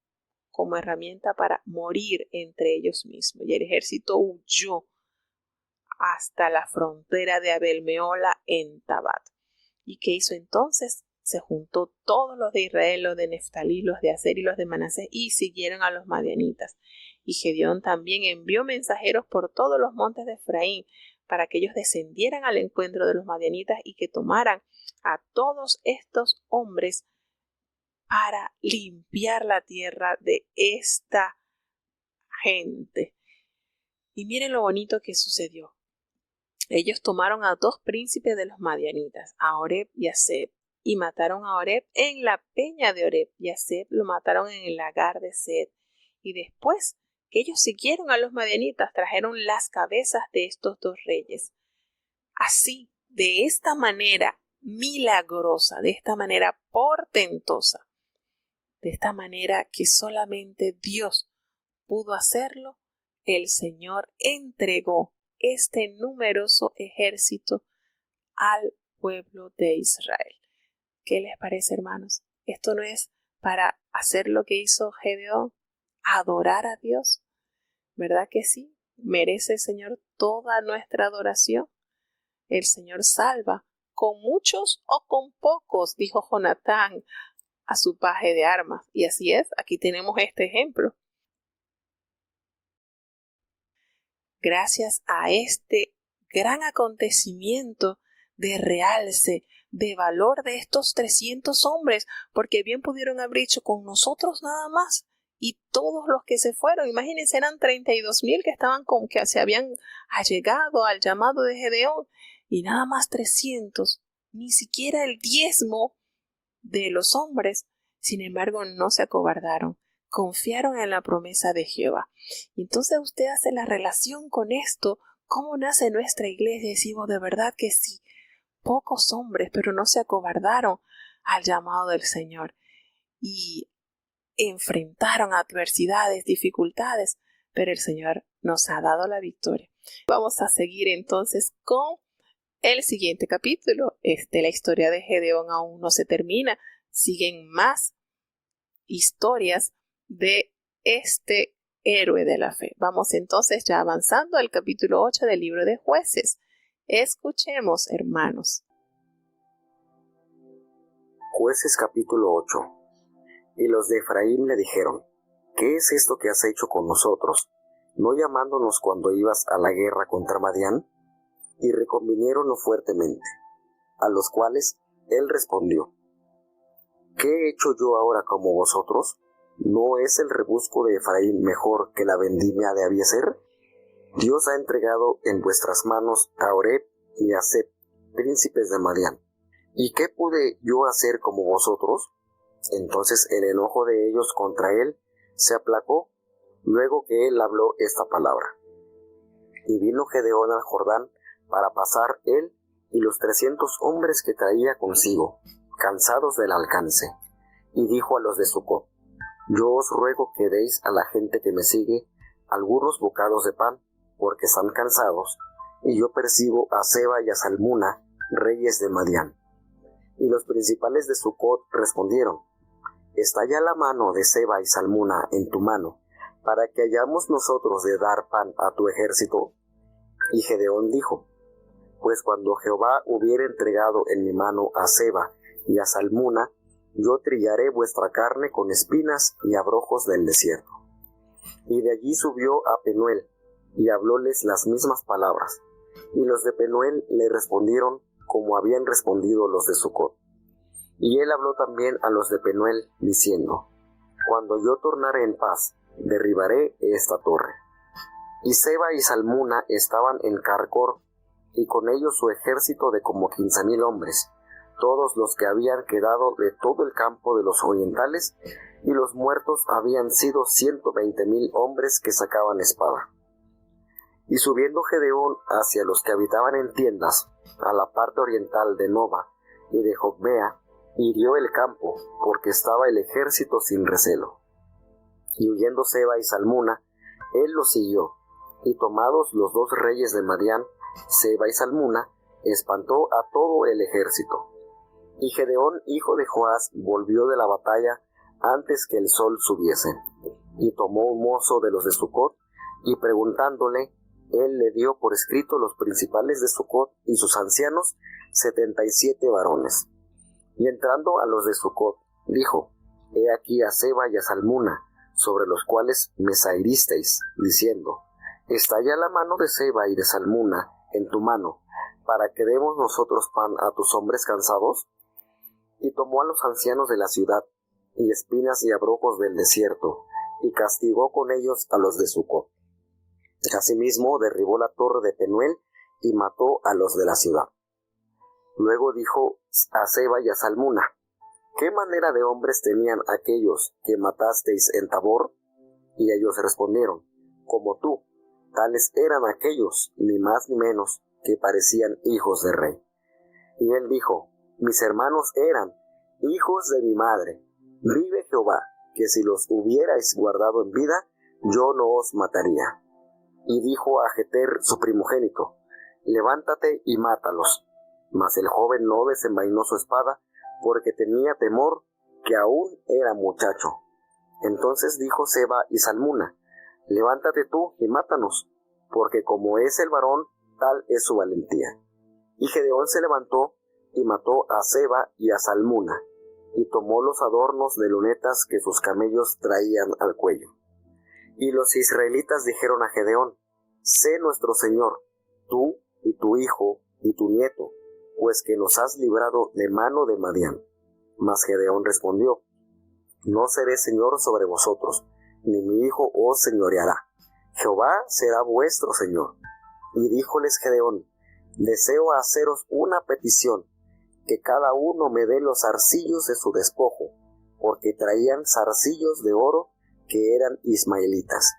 como herramienta para morir entre ellos mismos. Y el ejército huyó hasta la frontera de Abel-Mehola en Tabat. ¿Y qué hizo entonces? Se juntó todos los de Israel, los de Neftalí, los de Aser y los de Manasés, y siguieron a los madianitas. Y Gedeón también envió mensajeros por todos los montes de Efraín para que ellos descendieran al encuentro de los madianitas y que tomaran a todos estos hombres para limpiar la tierra de esta gente. Y miren lo bonito que sucedió. Ellos tomaron a 2 príncipes de los madianitas, a Oreb y a Zeb, y mataron a Oreb en la peña de Oreb, y a Zeb lo mataron en el lagar de Zeb. Y después que ellos siguieron a los madianitas, trajeron las cabezas de estos 2 reyes. Así, de esta manera milagrosa, de esta manera portentosa, de esta manera que solamente Dios pudo hacerlo, el Señor entregó este numeroso ejército al pueblo de Israel. ¿Qué les parece, hermanos? Esto no es para hacer lo que hizo Gedeón, adorar a Dios. ¿Verdad que sí? ¿Merece el Señor toda nuestra adoración? El Señor salva con muchos o con pocos, dijo Jonatán a su paje de armas. Y así es, aquí tenemos este ejemplo. Gracias a este gran acontecimiento de realce, de valor de estos 300 hombres, porque bien pudieron haber dicho con nosotros nada más, y todos los que se fueron, imagínense, eran 32,000 que se habían allegado al llamado de Gedeón, y nada más 300, ni siquiera el diezmo de los hombres. Sin embargo, no se acobardaron, confiaron en la promesa de Jehová. Y entonces usted hace la relación con esto, cómo nace nuestra iglesia, y decimos de verdad que sí, pocos hombres, pero no se acobardaron al llamado del Señor y enfrentaron adversidades, dificultades, pero el Señor nos ha dado la victoria. Vamos a seguir entonces con el siguiente capítulo. La historia de Gedeón aún no se termina, siguen más historias de este héroe de la fe. Vamos entonces ya avanzando al capítulo 8 del libro de Jueces. Escuchemos, hermanos. Jueces capítulo 8. Y los de Efraín le dijeron: ¿Qué es esto que has hecho con nosotros, no llamándonos cuando ibas a la guerra contra Madián? Y reconvinieronlo fuertemente, a los cuales él respondió: ¿Qué he hecho yo ahora como vosotros? ¿No es el rebusco de Efraín mejor que la vendimia de Abiezer? Dios ha entregado en vuestras manos a Oreb y a Zeb, príncipes de Madián. ¿Y qué pude yo hacer como vosotros? Entonces el enojo de ellos contra él se aplacó, luego que él habló esta palabra. Y vino Gedeón al Jordán para pasar él y los 300 hombres que traía consigo, cansados del alcance, y dijo a los de Sucot: Yo os ruego que deis a la gente que me sigue algunos bocados de pan, porque están cansados, y yo percibo a Seba y a Salmuna, reyes de Madián. Y los principales de Sucot respondieron: ¿Está ya la mano de Seba y Salmuna en tu mano, para que hayamos nosotros de dar pan a tu ejército? Y Gedeón dijo: Pues cuando Jehová hubiere entregado en mi mano a Seba y a Salmuna, yo trillaré vuestra carne con espinas y abrojos del desierto. Y de allí subió a Penuel, y hablóles las mismas palabras. Y los de Penuel le respondieron como habían respondido los de Sucot. Y él habló también a los de Penuel, diciendo: Cuando yo tornare en paz, derribaré esta torre. Y Seba y Salmuna estaban en Carcor, y con ellos su ejército de como 15,000 hombres, todos los que habían quedado de todo el campo de los orientales, y los muertos habían sido 120,000 hombres que sacaban espada. Y subiendo Gedeón hacia los que habitaban en tiendas, a la parte oriental de Nova y de Jocmea, hirió el campo, porque estaba el ejército sin recelo. Y huyendo Seba y Salmuna, él los siguió, y tomados los 2 reyes de Madián, Seba y Salmuna, espantó a todo el ejército. Y Gedeón, hijo de Joás, volvió de la batalla antes que el sol subiese, y tomó un mozo de los de Sucot, y preguntándole, él le dio por escrito los principales de Sucot y sus ancianos, 77 varones. Y entrando a los de Sucot, dijo: He aquí a Seba y a Salmuna, sobre los cuales me zahiristeis, diciendo: ¿Está ya la mano de Seba y de Salmuna en tu mano, para que demos nosotros pan a tus hombres cansados? Y tomó a los ancianos de la ciudad, y espinas y abrojos del desierto, y castigó con ellos a los de Sucot. Asimismo derribó la torre de Penuel, y mató a los de la ciudad. Luego dijo a Seba y a Salmuna: ¿Qué manera de hombres tenían aquellos que matasteis en Tabor? Y ellos respondieron: Como tú, tales eran aquellos, ni más ni menos, que parecían hijos de rey. Y él dijo: Mis hermanos eran hijos de mi madre. Vive Jehová, que si los hubierais guardado en vida, yo no os mataría. Y dijo a Jeter su primogénito, levántate y mátalos. Mas el joven no desenvainó su espada, porque tenía temor, que aún era muchacho. Entonces dijo Seba y Salmuna, levántate tú y mátanos, porque como es el varón, tal es su valentía. Y Gedeón se levantó y mató a Seba y a Salmuna, y tomó los adornos de lunetas que sus camellos traían al cuello. Y los israelitas dijeron a Gedeón, sé nuestro señor, tú y tu hijo y tu nieto, pues que nos has librado de mano de Madián. Mas Gedeón respondió, no seré señor sobre vosotros, ni mi hijo os señoreará. Jehová será vuestro señor. Y díjoles Gedeón, deseo haceros una petición, que cada uno me dé los zarcillos de su despojo, porque traían zarcillos de oro que eran ismaelitas.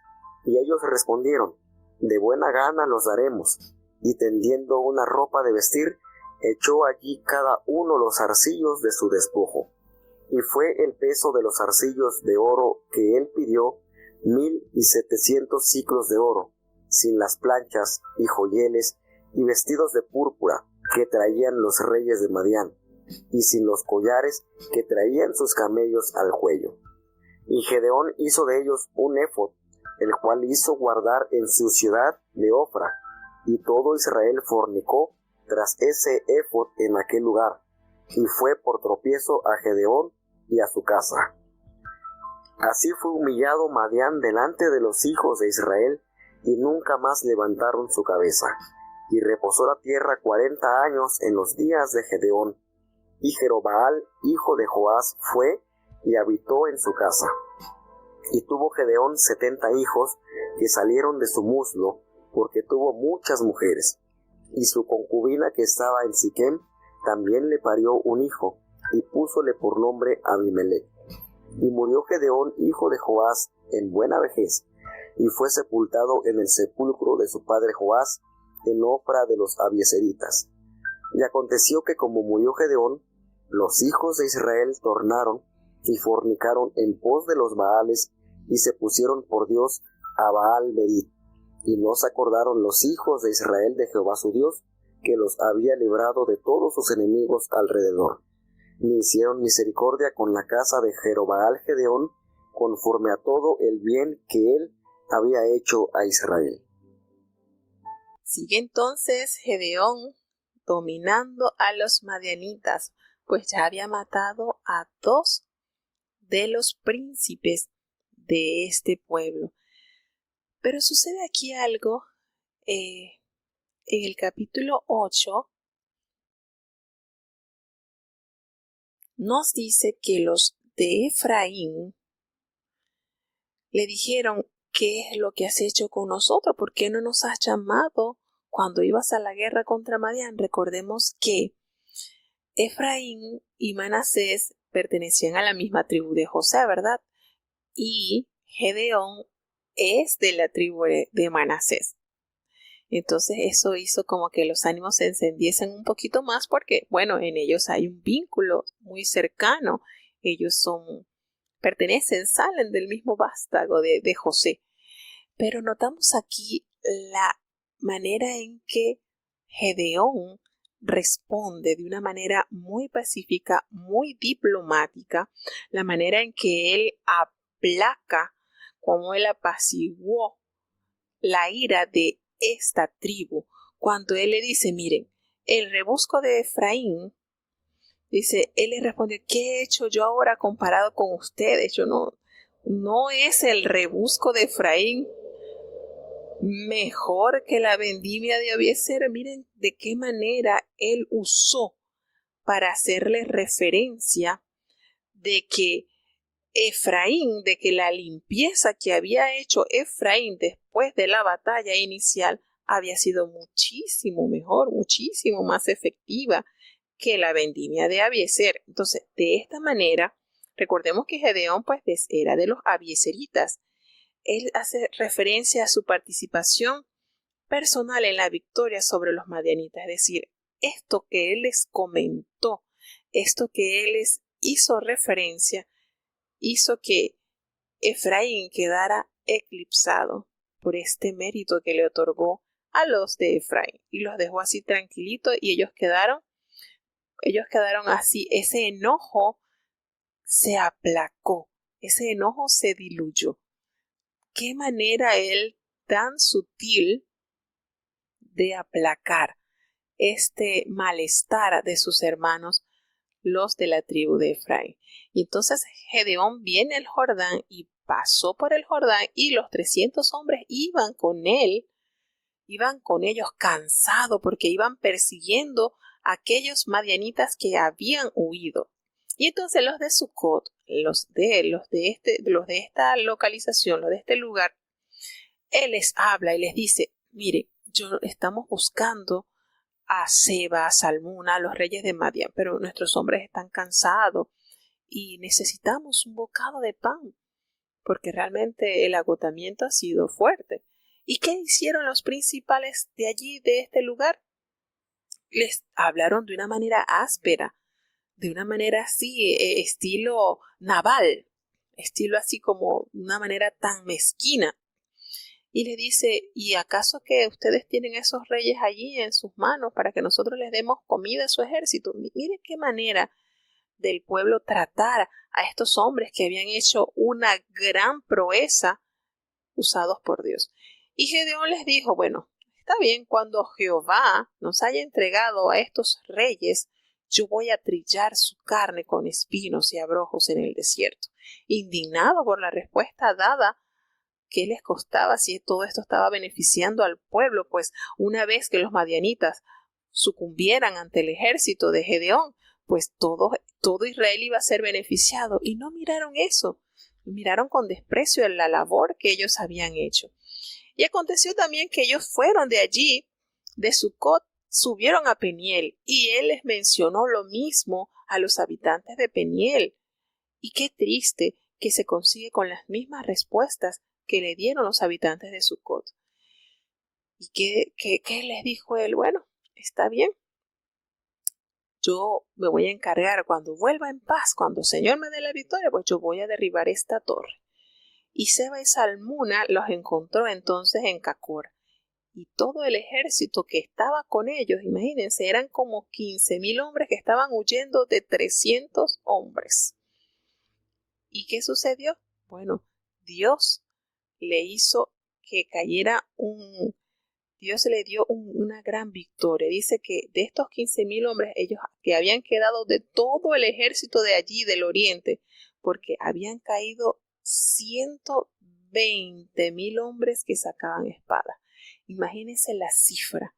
Y ellos respondieron, de buena gana los daremos. Y tendiendo una ropa de vestir, echó allí cada uno los zarcillos de su despojo. Y fue el peso de los zarcillos de oro que él pidió 1,700 siclos de oro, sin las planchas y joyeles y vestidos de púrpura que traían los reyes de Madián, y sin los collares que traían sus camellos al cuello. Y Gedeón hizo de ellos un éfod, el cual hizo guardar en su ciudad de Ofra, y todo Israel fornicó tras ese éfod en aquel lugar, y fue por tropiezo a Gedeón y a su casa. Así fue humillado Madián delante de los hijos de Israel, y nunca más levantaron su cabeza. Y reposó la tierra 40 años en los días de Gedeón. Y Jerobaal, hijo de Joás, fue y habitó en su casa. Y tuvo Gedeón 70 hijos que salieron de su muslo, porque tuvo muchas mujeres. Y su concubina que estaba en Siquem también le parió un hijo, y púsole por nombre Abimelech. Y murió Gedeón, hijo de Joás, en buena vejez, y fue sepultado en el sepulcro de su padre Joás, en Ofra de los abieseritas. Y aconteció que como murió Gedeón, los hijos de Israel tornaron y fornicaron en pos de los Baales, y se pusieron por Dios a Baal Berit. Y no se acordaron los hijos de Israel de Jehová su Dios, que los había librado de todos sus enemigos alrededor, ni hicieron misericordia con la casa de Jerobaal Gedeón, conforme a todo el bien que él había hecho a Israel. Sigue entonces Gedeón dominando a los madianitas, pues ya había matado a 2 de los príncipes de este pueblo. Pero sucede aquí algo en el capítulo 8. Nos dice que los de Efraín le dijeron, ¿qué es lo que has hecho con nosotros? ¿Por qué no nos has llamado cuando ibas a la guerra contra Madián? Recordemos que Efraín y Manasés pertenecían a la misma tribu de José, ¿verdad? Y Gedeón es de la tribu de Manasés. Entonces eso hizo como que los ánimos se encendiesen un poquito más porque, bueno, en ellos hay un vínculo muy cercano. Ellos salen del mismo vástago de José. Pero notamos aquí la manera en que Gedeón responde de una manera muy pacífica, muy diplomática, la manera en que él aplaca, como él apaciguó la ira de esta tribu, cuando él le dice, miren, el rebusco de Efraín, dice, él le respondió, ¿qué he hecho yo ahora comparado con ustedes? Yo no es el rebusco de Efraín mejor que la vendimia de Abiezer. Miren de qué manera él usó para hacerle referencia de que Efraín, de que la limpieza que había hecho Efraín después de la batalla inicial había sido muchísimo mejor, muchísimo más efectiva que la vendimia de Abiezer. Entonces, de esta manera, recordemos que Gedeón pues era de los abiezeritas. Él hace referencia a su participación personal en la victoria sobre los madianitas, es decir, esto que él les comentó, esto que él les hizo referencia, hizo que Efraín quedara eclipsado por este mérito que le otorgó a los de Efraín y los dejó así tranquilitos y ellos quedaron así. Ese enojo se aplacó, ese enojo se diluyó. Qué manera él tan sutil de aplacar este malestar de sus hermanos, los de la tribu de Efraín. Y entonces Gedeón viene al Jordán y pasó por el Jordán y los 300 hombres iban con él, iban con ellos cansados porque iban persiguiendo a aquellos madianitas que habían huido. Y entonces los de Sucot, los de esta localización, los de este lugar, él les habla y les dice, mire, estamos buscando a Seba, a Salmuna, a los reyes de Madián, pero nuestros hombres están cansados y necesitamos un bocado de pan, porque realmente el agotamiento ha sido fuerte. ¿Y qué hicieron los principales de allí, de este lugar? Les hablaron de una manera áspera, de una manera así, estilo naval, estilo así como una manera tan mezquina. Y le dice, ¿y acaso que ustedes tienen esos reyes allí en sus manos para que nosotros les demos comida a su ejército? Miren qué manera del pueblo tratar a estos hombres que habían hecho una gran proeza usados por Dios. Y Gedeón les dijo, bueno, está bien, cuando Jehová nos haya entregado a estos reyes, yo voy a trillar su carne con espinos y abrojos en el desierto. Indignado por la respuesta dada, ¿qué les costaba si todo esto estaba beneficiando al pueblo? Pues una vez que los madianitas sucumbieran ante el ejército de Gedeón, pues todo Israel iba a ser beneficiado. Y no miraron eso, miraron con desprecio la labor que ellos habían hecho. Y aconteció también que ellos fueron de allí, de Sucot, subieron a Peniel, y él les mencionó lo mismo a los habitantes de Peniel. Y qué triste que se consigue con las mismas respuestas que le dieron los habitantes de Sucot. ¿Y qué les dijo él? Bueno, está bien. Yo me voy a encargar cuando vuelva en paz, cuando el Señor me dé la victoria, pues yo voy a derribar esta torre. Y Seba y Salmuna los encontró entonces en Cacor. Y todo el ejército que estaba con ellos, imagínense, eran como 15,000 hombres que estaban huyendo de 300 hombres. ¿Y qué sucedió? Bueno, Dios le hizo que cayera Dios le dio una gran victoria. Dice que de estos 15,000 hombres, ellos que habían quedado de todo el ejército de allí, del oriente, porque habían caído 120,000 hombres que sacaban espada. Imagínense la cifra.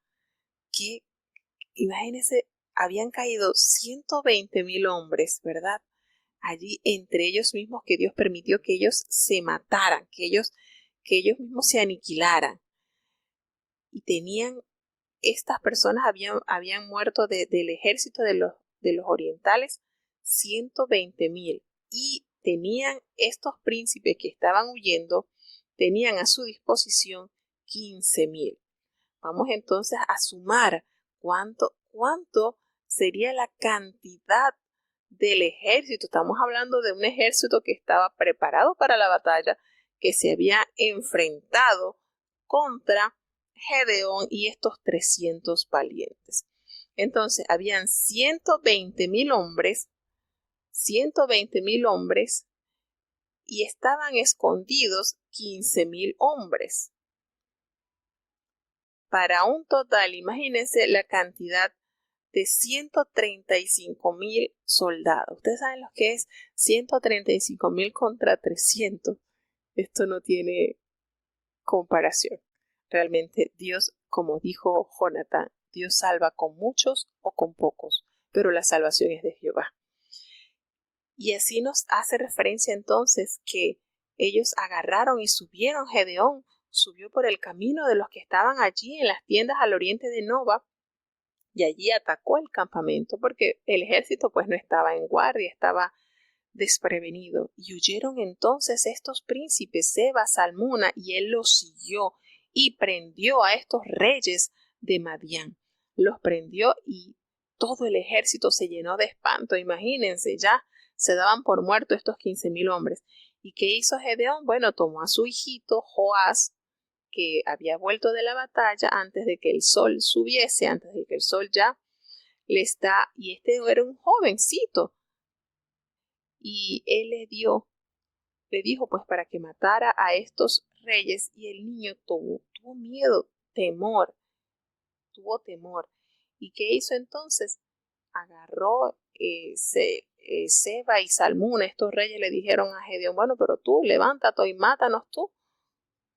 Imagínense, habían caído 120,000 hombres, ¿verdad? Allí entre ellos mismos, que Dios permitió que ellos se mataran, que ellos mismos se aniquilaran. Y estas personas habían muerto del ejército de los orientales 120,000. Y tenían estos príncipes que estaban huyendo, tenían a su disposición 15,000. Vamos entonces a sumar cuánto sería la cantidad del ejército. Estamos hablando de un ejército que estaba preparado para la batalla, que se había enfrentado contra Gedeón y estos 300 valientes. Entonces, habían 120,000 hombres, y estaban escondidos 15,000 hombres. Para un total, imagínense la cantidad de 135,000 soldados. Ustedes saben lo que es 135,000 contra 300. Esto no tiene comparación. Realmente Dios, como dijo Jonatán, Dios salva con muchos o con pocos, pero la salvación es de Jehová. Y así nos hace referencia entonces que ellos agarraron y subieron. Gedeón subió por el camino de los que estaban allí en las tiendas al oriente de Noba, y allí atacó el campamento porque el ejército pues no estaba en guardia, estaba desprevenido. Y huyeron entonces estos príncipes, Seba, Salmuna, y él los siguió y prendió a estos reyes de Madián. Los prendió y todo el ejército se llenó de espanto. Imagínense, ya se daban por muertos estos 15,000 hombres. ¿Y qué hizo Gedeón? Bueno, tomó a su hijito Joás, que había vuelto de la batalla antes de que el sol subiese, antes de que el sol ya y este era un jovencito, y él le dijo pues para que matara a estos reyes, y el niño tuvo miedo, tuvo temor. ¿Y qué hizo entonces? Agarró Seba y Salmuna, estos reyes le dijeron a Gedeón, bueno, pero tú levántate y mátanos tú,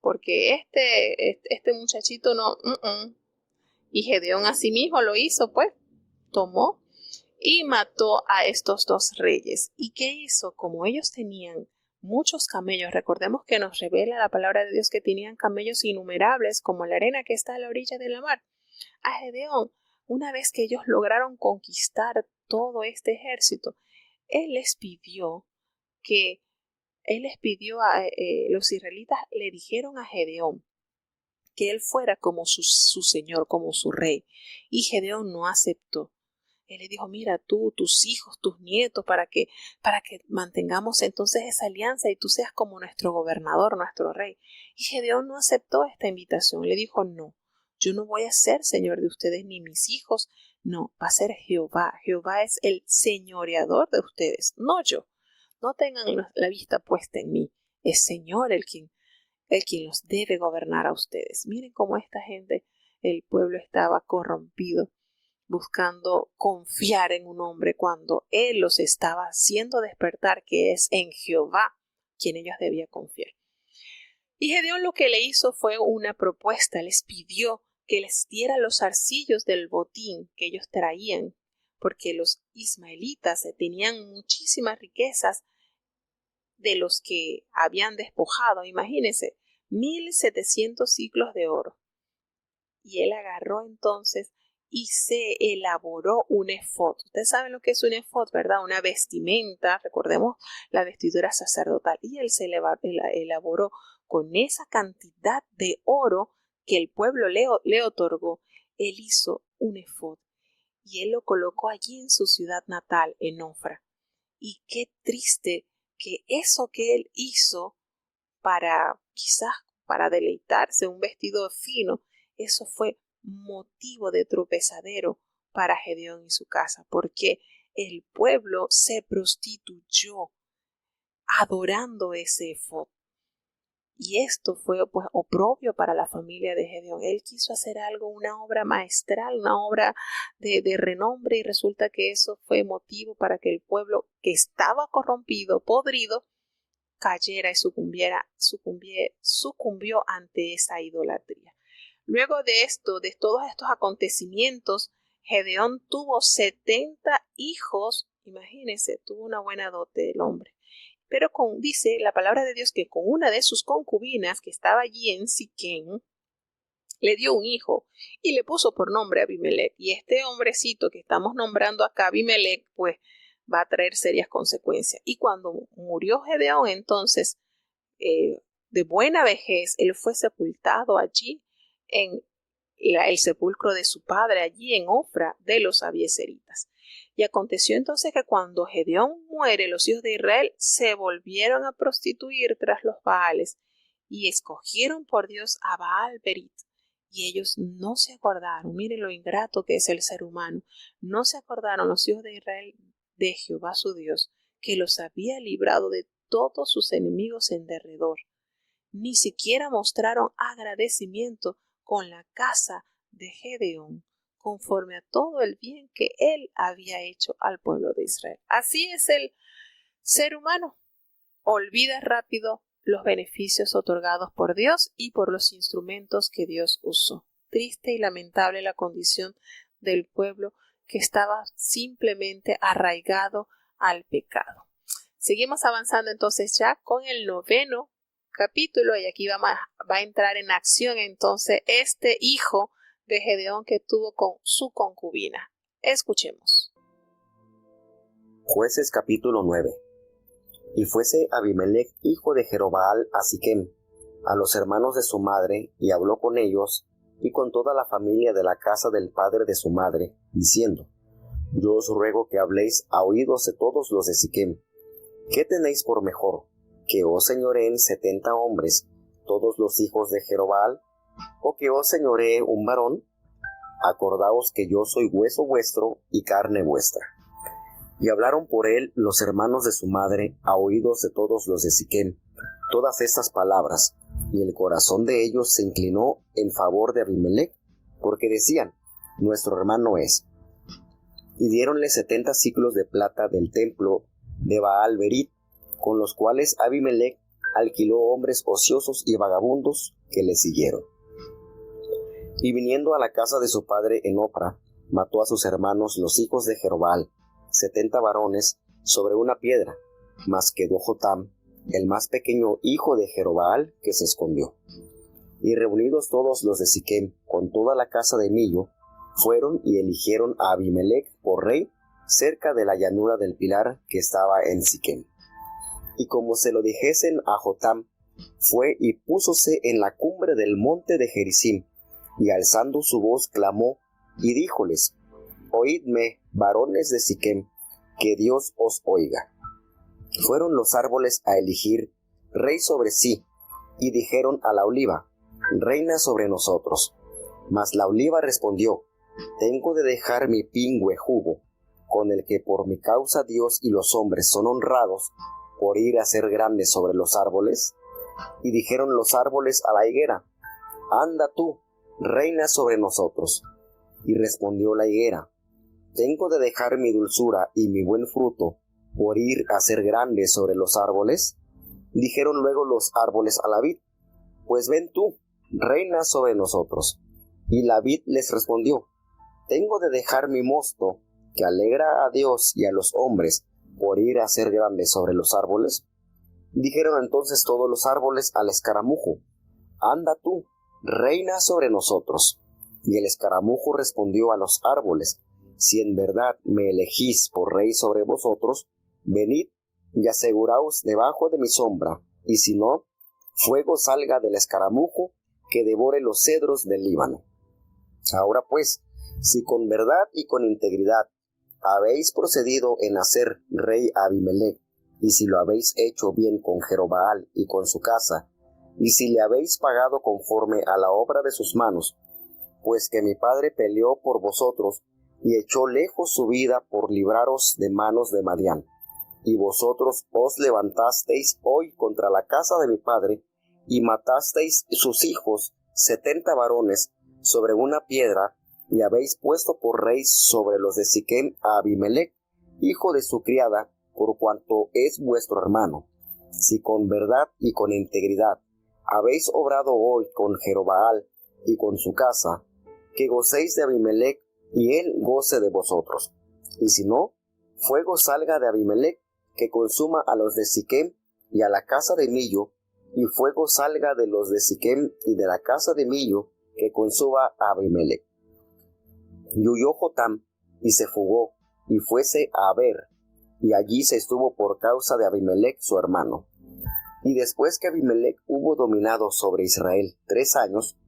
porque este muchachito no. Y Gedeón asimismo lo hizo, pues, tomó y mató a estos dos reyes. ¿Y qué hizo? Como ellos tenían muchos camellos, recordemos que nos revela la palabra de Dios que tenían camellos innumerables como la arena que está a la orilla de la mar. A Gedeón, una vez que ellos lograron conquistar todo este ejército, él les pidió a los israelitas le dijeron a Gedeón que él fuera como su señor, como su rey. Y Gedeón no aceptó. Él le dijo, mira, tú, tus hijos, tus nietos, para que mantengamos entonces esa alianza y tú seas como nuestro gobernador, nuestro rey. Y Gedeón no aceptó esta invitación. Le dijo, no, yo no voy a ser señor de ustedes ni mis hijos. No, va a ser Jehová. Jehová es el señoreador de ustedes, no yo. No tengan la vista puesta en mí. Es Señor el quien los debe gobernar a ustedes. Miren cómo esta gente, el pueblo estaba corrompido, buscando confiar en un hombre cuando él los estaba haciendo despertar, que es en Jehová quien ellos debían confiar. Y Gedeón lo que le hizo fue una propuesta, les pidió que les diera los arcillos del botín que ellos traían, porque los ismaelitas tenían muchísimas riquezas de los que habían despojado. Imagínense, 1,700 ciclos de oro. Y él agarró entonces y se elaboró un efod. Ustedes saben lo que es un efod, ¿verdad? Una vestimenta, recordemos la vestidura sacerdotal. Y él se elaboró con esa cantidad de oro que el pueblo le otorgó. Él hizo un efod y él lo colocó allí en su ciudad natal, en Ofra. Y qué triste que eso que él hizo quizás para deleitarse, un vestido fino, eso fue motivo de tropezadero para Gedeón y su casa, porque el pueblo se prostituyó adorando ese efod. Y esto fue pues oprobio para la familia de Gedeón. Él quiso hacer algo, una obra maestral, una obra de renombre, y resulta que eso fue motivo para que el pueblo que estaba corrompido, podrido, cayera y sucumbió ante esa idolatría. Luego de esto, de todos estos acontecimientos, Gedeón tuvo 70 hijos. Imagínense, tuvo una buena dote el hombre. Pero dice la palabra de Dios que con una de sus concubinas que estaba allí en Siquén, le dio un hijo y le puso por nombre Abimelech. Y este hombrecito que estamos nombrando acá, Abimelech, pues va a traer serias consecuencias. Y cuando murió Gedeón, entonces, de buena vejez, él fue sepultado allí en el sepulcro de su padre, allí en Ofra de los abiezeritas. Y aconteció entonces que cuando Gedeón muere, los hijos de Israel se volvieron a prostituir tras los Baales y escogieron por Dios a Baal Berit. Y ellos no se acordaron, miren lo ingrato que es el ser humano, no se acordaron los hijos de Israel de Jehová su Dios, que los había librado de todos sus enemigos en derredor. Ni siquiera mostraron agradecimiento con la casa de Gedeón, conforme a todo el bien que él había hecho al pueblo de Israel. Así es el ser humano. Olvida rápido los beneficios otorgados por Dios y por los instrumentos que Dios usó. Triste y lamentable la condición del pueblo que estaba simplemente arraigado al pecado. Seguimos avanzando entonces ya con el 9º capítulo, y aquí va a entrar en acción entonces este hijo de Gedeón que tuvo con su concubina. Escuchemos. Jueces capítulo 9. Y fuese Abimelech hijo de Jerobbaal a Siquem, a los hermanos de su madre, y habló con ellos y con toda la familia de la casa del padre de su madre, diciendo: Yo os ruego que habléis a oídos de todos los de Siquem. ¿Qué tenéis por mejor? que os señoreen 70 hombres, todos los hijos de Jerobbaal, o que os señoree un varón? Acordaos que yo soy hueso vuestro y carne vuestra. Y hablaron por él los hermanos de su madre a oídos de todos los de Siquem todas estas palabras, y el corazón de ellos se inclinó en favor de Abimelech, porque decían: nuestro hermano es. Y diéronle 70 siclos de plata del templo de Baal-Berit, con los cuales Abimelech alquiló hombres ociosos y vagabundos que le siguieron. Y viniendo a la casa de su padre en Opra, mató a sus hermanos los hijos de Jerobbaal, 70 varones, sobre una piedra, mas quedó Jotam, el más pequeño hijo de Jerobbaal, que se escondió. Y reunidos todos los de Siquem, con toda la casa de Millo, fueron y eligieron a Abimelech por rey, cerca de la llanura del pilar que estaba en Siquem. Y como se lo dijesen a Jotam, fue y púsose en la cumbre del monte de Gerizim, y alzando su voz clamó, y díjoles: oídme, varones de Siquem, que Dios os oiga. Fueron los árboles a elegir rey sobre sí, y dijeron a la oliva: reina sobre nosotros. Mas la oliva respondió: tengo de dejar mi pingüe jugo, con el que por mi causa Dios y los hombres son honrados, por ir a ser grande sobre los árboles. Y dijeron los árboles a la higuera: anda tú, reina sobre nosotros. Y respondió la higuera: tengo de dejar mi dulzura y mi buen fruto, por ir a ser grande sobre los árboles. Dijeron luego los árboles a la vid: pues ven tú, reina sobre nosotros. Y la vid les respondió: tengo de dejar mi mosto, que alegra a Dios y a los hombres, por ir a ser grande sobre los árboles. Dijeron entonces todos los árboles al escaramujo: anda tú, reina sobre nosotros. Y el escaramujo respondió a los árboles: si en verdad me elegís por rey sobre vosotros, venid y aseguraos debajo de mi sombra, y si no, fuego salga del escaramujo que devore los cedros del Líbano. Ahora pues, si con verdad y con integridad habéis procedido en hacer rey a Abimelech, y si lo habéis hecho bien con Jerobbaal y con su casa, y si le habéis pagado conforme a la obra de sus manos, pues que mi padre peleó por vosotros y echó lejos su vida por libraros de manos de Madián, y vosotros os levantasteis hoy contra la casa de mi padre, y matasteis sus hijos 70 varones sobre una piedra, y habéis puesto por rey sobre los de Siquem a Abimelech, hijo de su criada, por cuanto es vuestro hermano. Si con verdad y con integridad habéis obrado hoy con Jerobbaal y con su casa, que gocéis de Abimelech y él goce de vosotros. Y si no, fuego salga de Abimelech, que consuma a los de Siquem y a la casa de Millo, y fuego salga de los de Siquem y de la casa de Millo, que consuma a Abimelech. Y huyó Jotam, y se fugó, y fuese a Aber, y allí se estuvo por causa de Abimelech su hermano. Y después que Abimelech hubo dominado sobre Israel 3 años,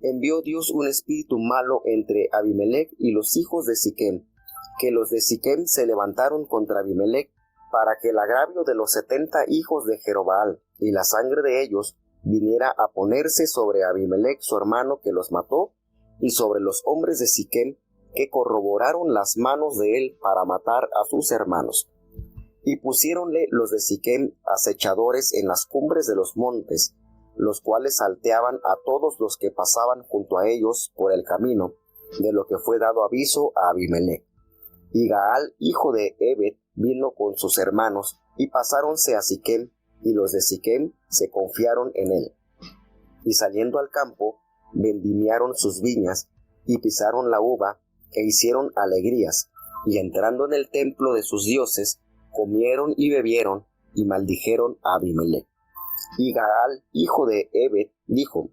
envió Dios un espíritu malo entre Abimelech y los hijos de Siquem, que los de Siquem se levantaron contra Abimelech, para que el agravio de los 70 hijos de Jerobbaal y la sangre de ellos viniera a ponerse sobre Abimelech su hermano, que los mató, y sobre los hombres de Siquem, que corroboraron las manos de él para matar a sus hermanos. Y pusiéronle los de Siquem acechadores en las cumbres de los montes, los cuales salteaban a todos los que pasaban junto a ellos por el camino, de lo que fue dado aviso a Abimelech. Y Gaal, hijo de Ebed, vino con sus hermanos, y pasáronse a Siquem, y los de Siquem se confiaron en él. Y saliendo al campo, vendimiaron sus viñas, y pisaron la uva, e hicieron alegrías, y entrando en el templo de sus dioses, comieron y bebieron, y maldijeron a Abimelech. Y Gaal, hijo de Ebed, dijo: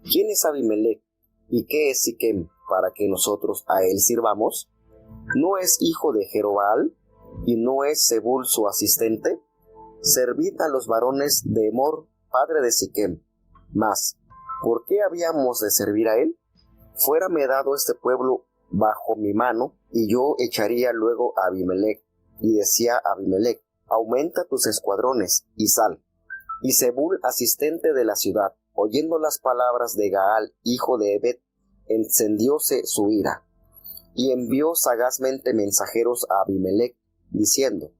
¿quién es Abimelech, y qué es Siquem, para que nosotros a él sirvamos? ¿No es hijo de Jerobbaal, y no es Zebul su asistente? Servid a los varones de Emor, padre de Siquem. Mas, ¿por qué habíamos de servir a él? Fuérame dado este pueblo bajo mi mano, y yo echaría luego a Abimelech. Y decía Abimelech: aumenta tus escuadrones, y sal. Y Zebul, asistente de la ciudad, oyendo las palabras de Gaal, hijo de Ebed, encendióse su ira, y envió sagazmente mensajeros a Abimelech, diciendo: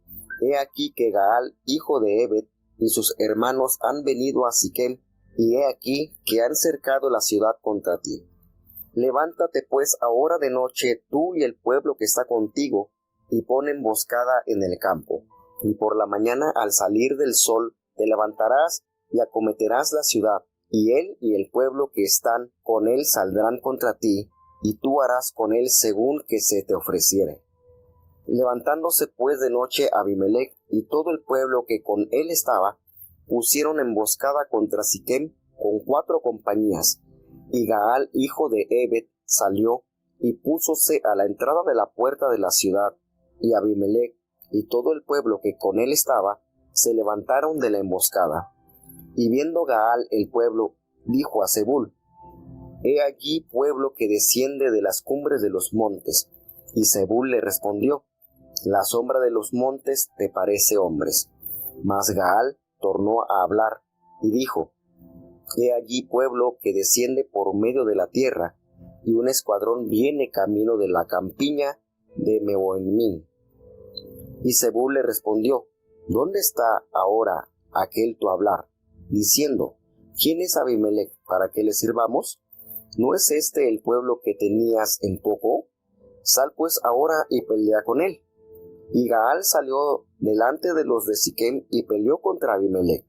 He aquí que Gaal, hijo de Ebed, y sus hermanos han venido a Siquem, y he aquí que han cercado la ciudad contra ti. Levántate pues ahora de noche, tú y el pueblo que está contigo, y pon emboscada en el campo. Y por la mañana, al salir del sol, te levantarás y acometerás la ciudad, y él y el pueblo que están con él saldrán contra ti, y tú harás con él según que se te ofreciere. Levantándose pues de noche Abimelech y todo el pueblo que con él estaba, pusieron emboscada contra Siquem con 4 compañías, y Gaal, hijo de Ebed, salió y púsose a la entrada de la puerta de la ciudad, y Abimelech y todo el pueblo que con él estaba se levantaron de la emboscada. Y viendo Gaal el pueblo, dijo a Zebul: He allí pueblo que desciende de las cumbres de los montes. Y Zebul le respondió: La sombra de los montes te parece hombres. Mas Gaal tornó a hablar y dijo: He allí pueblo que desciende por medio de la tierra, y un escuadrón viene camino de la campiña de Meboimín. Y Zebul le respondió: ¿Dónde está ahora aquel tu hablar, diciendo: ¿Quién es Abimelech para que le sirvamos? ¿No es este el pueblo que tenías en poco? Sal pues ahora y pelea con él. Y Gaal salió delante de los de Siquem y peleó contra Abimelech.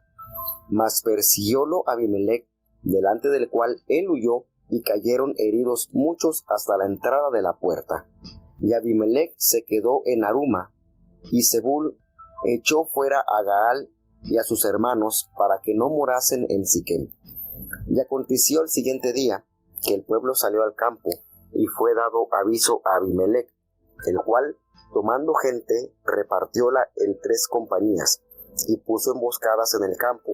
Mas persiguiólo Abimelech, delante del cual él huyó, y cayeron heridos muchos hasta la entrada de la puerta. Y Abimelech se quedó en Aruma, y Zebul echó fuera a Gaal y a sus hermanos para que no morasen en Siquem. Y aconteció el siguiente día que el pueblo salió al campo, y fue dado aviso a Abimelech, el cual, tomando gente, repartióla en 3 compañías, y puso emboscadas en el campo.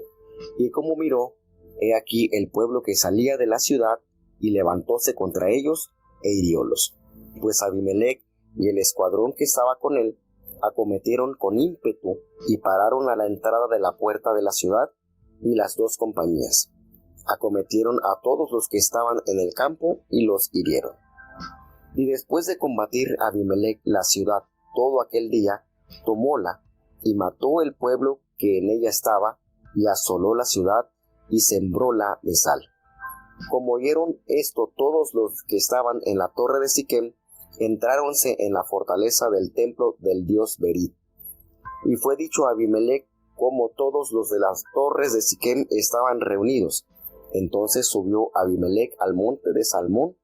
Y como miró, he aquí el pueblo que salía de la ciudad, y levantóse contra ellos, e hiriólos. Pues Abimelech y el escuadrón que estaba con él acometieron con ímpetu, y pararon a la entrada de la puerta de la ciudad, y las 2 compañías acometieron a todos los que estaban en el campo, y los hirieron. Y después de combatir Abimelech la ciudad todo aquel día, tomóla, y mató el pueblo que en ella estaba, y asoló la ciudad, y sembróla de sal. Como oyeron esto todos los que estaban en la torre de Siquem, entráronse en la fortaleza del templo del dios Berit. Y fue dicho a Abimelech como todos los de las torres de Siquem estaban reunidos. Entonces subió Abimelech al monte de Salmón,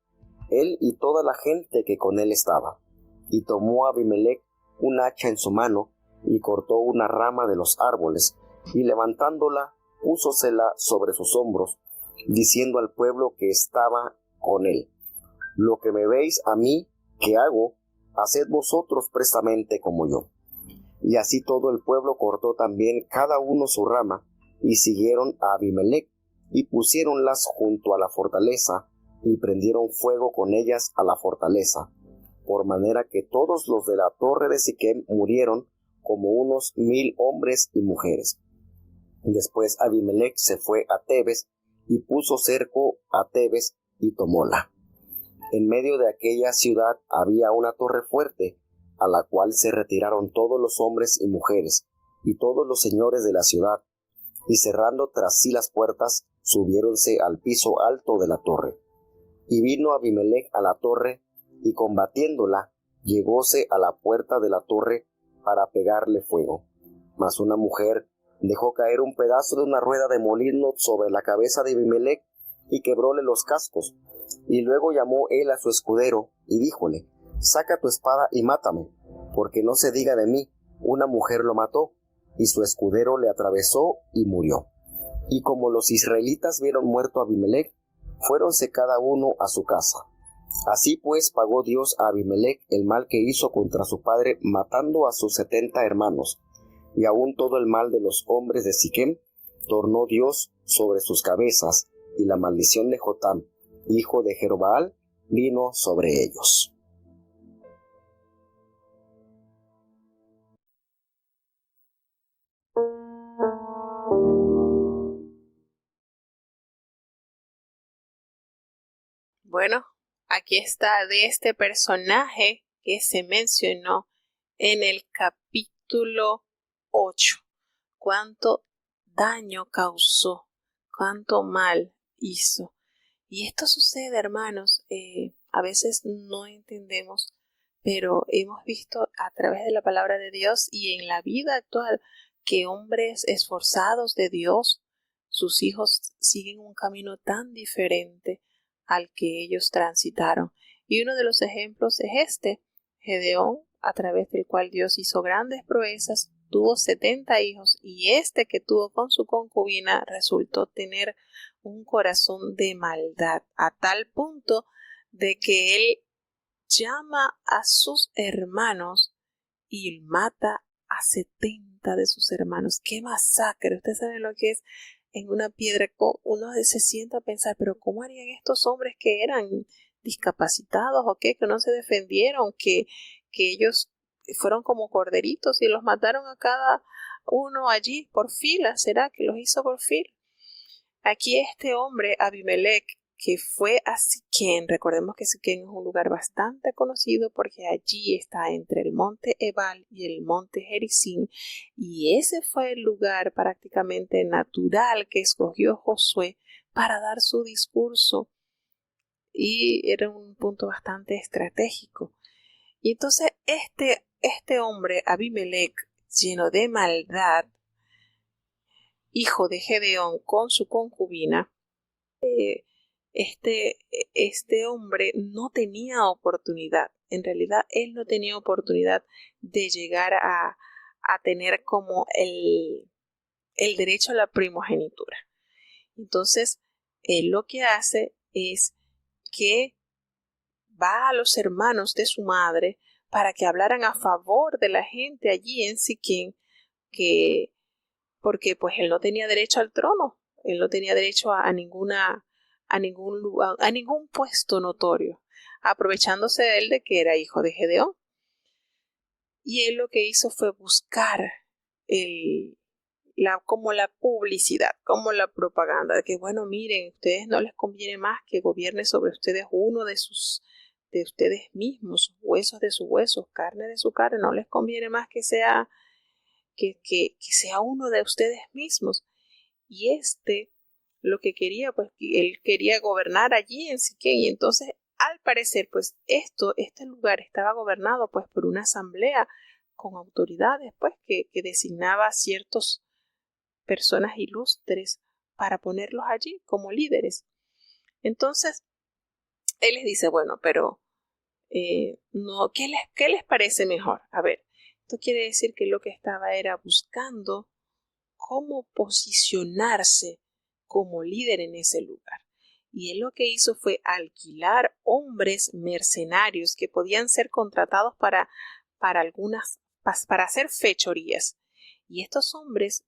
él y toda la gente que con él estaba. Y tomó Abimelech un hacha en su mano, y cortó una rama de los árboles, y levantándola, púsosela sobre sus hombros, diciendo al pueblo que estaba con él: Lo que me veis a mí que hago, haced vosotros prestamente como yo. Y así todo el pueblo cortó también cada uno su rama, y siguieron a Abimelech, y pusiéronlas junto a la fortaleza, y prendieron fuego con ellas a la fortaleza, por manera que todos los de la torre de Siquem murieron, como unos 1000 hombres y mujeres. Después Abimelech se fue a Tebes, y puso cerco a Tebes, y tomóla. En medio de aquella ciudad había una torre fuerte, a la cual se retiraron todos los hombres y mujeres, y todos los señores de la ciudad, y cerrando tras sí las puertas, subiéronse al piso alto de la torre. Y vino Abimelech a la torre, y combatiéndola, llegóse a la puerta de la torre para pegarle fuego. Mas una mujer dejó caer un pedazo de una rueda de molino sobre la cabeza de Abimelech, y quebróle los cascos. Y luego llamó él a su escudero, y díjole: Saca tu espada y mátame, porque no se diga de mí, una mujer lo mató. Y su escudero le atravesó y murió. Y como los israelitas vieron muerto a Abimelech, fuéronse cada uno a su casa. Así pues pagó Dios a Abimelech el mal que hizo contra su padre, matando a sus 70 hermanos, y aun todo el mal de los hombres de Siquem tornó Dios sobre sus cabezas, y la maldición de Jotam, hijo de Jerobbaal, vino sobre ellos. Bueno, aquí está de este personaje que se mencionó en el capítulo 8. Cuánto daño causó, cuánto mal hizo. Y esto sucede, hermanos, a veces no entendemos, pero hemos visto a través de la palabra de Dios y en la vida actual que hombres esforzados de Dios, sus hijos siguen un camino tan diferente al que ellos transitaron. Y uno de los ejemplos es Gedeón, a través del cual Dios hizo grandes proezas, tuvo 70 hijos y este que tuvo con su concubina resultó tener un corazón de maldad, a tal punto de que él llama a sus hermanos y mata a 70 de sus hermanos. ¡Qué masacre! Ustedes saben lo que es en una piedra. Uno se sienta a pensar, pero ¿cómo harían estos hombres que eran discapacitados o qué? Que no se defendieron, que ellos fueron como corderitos y los mataron a cada uno allí por fila. ¿Será que los hizo por fila? Aquí este hombre, Abimelech, que fue a Siquén, recordemos que Siquén es un lugar bastante conocido porque allí está entre el monte Ebal y el monte Gerizim, y ese fue el lugar prácticamente natural que escogió Josué para dar su discurso, y era un punto bastante estratégico. Y entonces este hombre, Abimelech, lleno de maldad, hijo de Gedeón con su concubina, este hombre no tenía oportunidad. En realidad, él no tenía oportunidad de llegar a tener como el derecho a la primogenitura. Entonces, él lo que hace es que va a los hermanos de su madre para que hablaran a favor de la gente allí en Siquén, porque pues él no tenía derecho al trono, él no tenía derecho a ningún lugar, a ningún puesto notorio, aprovechándose de él de que era hijo de Gedeón. Y él lo que hizo fue buscar como la publicidad, como la propaganda, de que bueno, miren, a ustedes no les conviene más que gobierne sobre ustedes uno de ustedes mismos, huesos de sus huesos, carne de su carne, no les conviene más que sea sea uno de ustedes mismos. Y lo que quería, pues él quería gobernar allí en Siquén, y entonces al parecer pues este lugar estaba gobernado pues por una asamblea con autoridades pues que designaba a ciertas personas ilustres para ponerlos allí como líderes. Entonces él les dice, bueno, pero no, ¿qué les parece mejor? A ver, esto quiere decir que lo que estaba era buscando cómo posicionarse como líder en ese lugar. Y él lo que hizo fue alquilar hombres mercenarios que podían ser contratados para hacer fechorías. Y estos hombres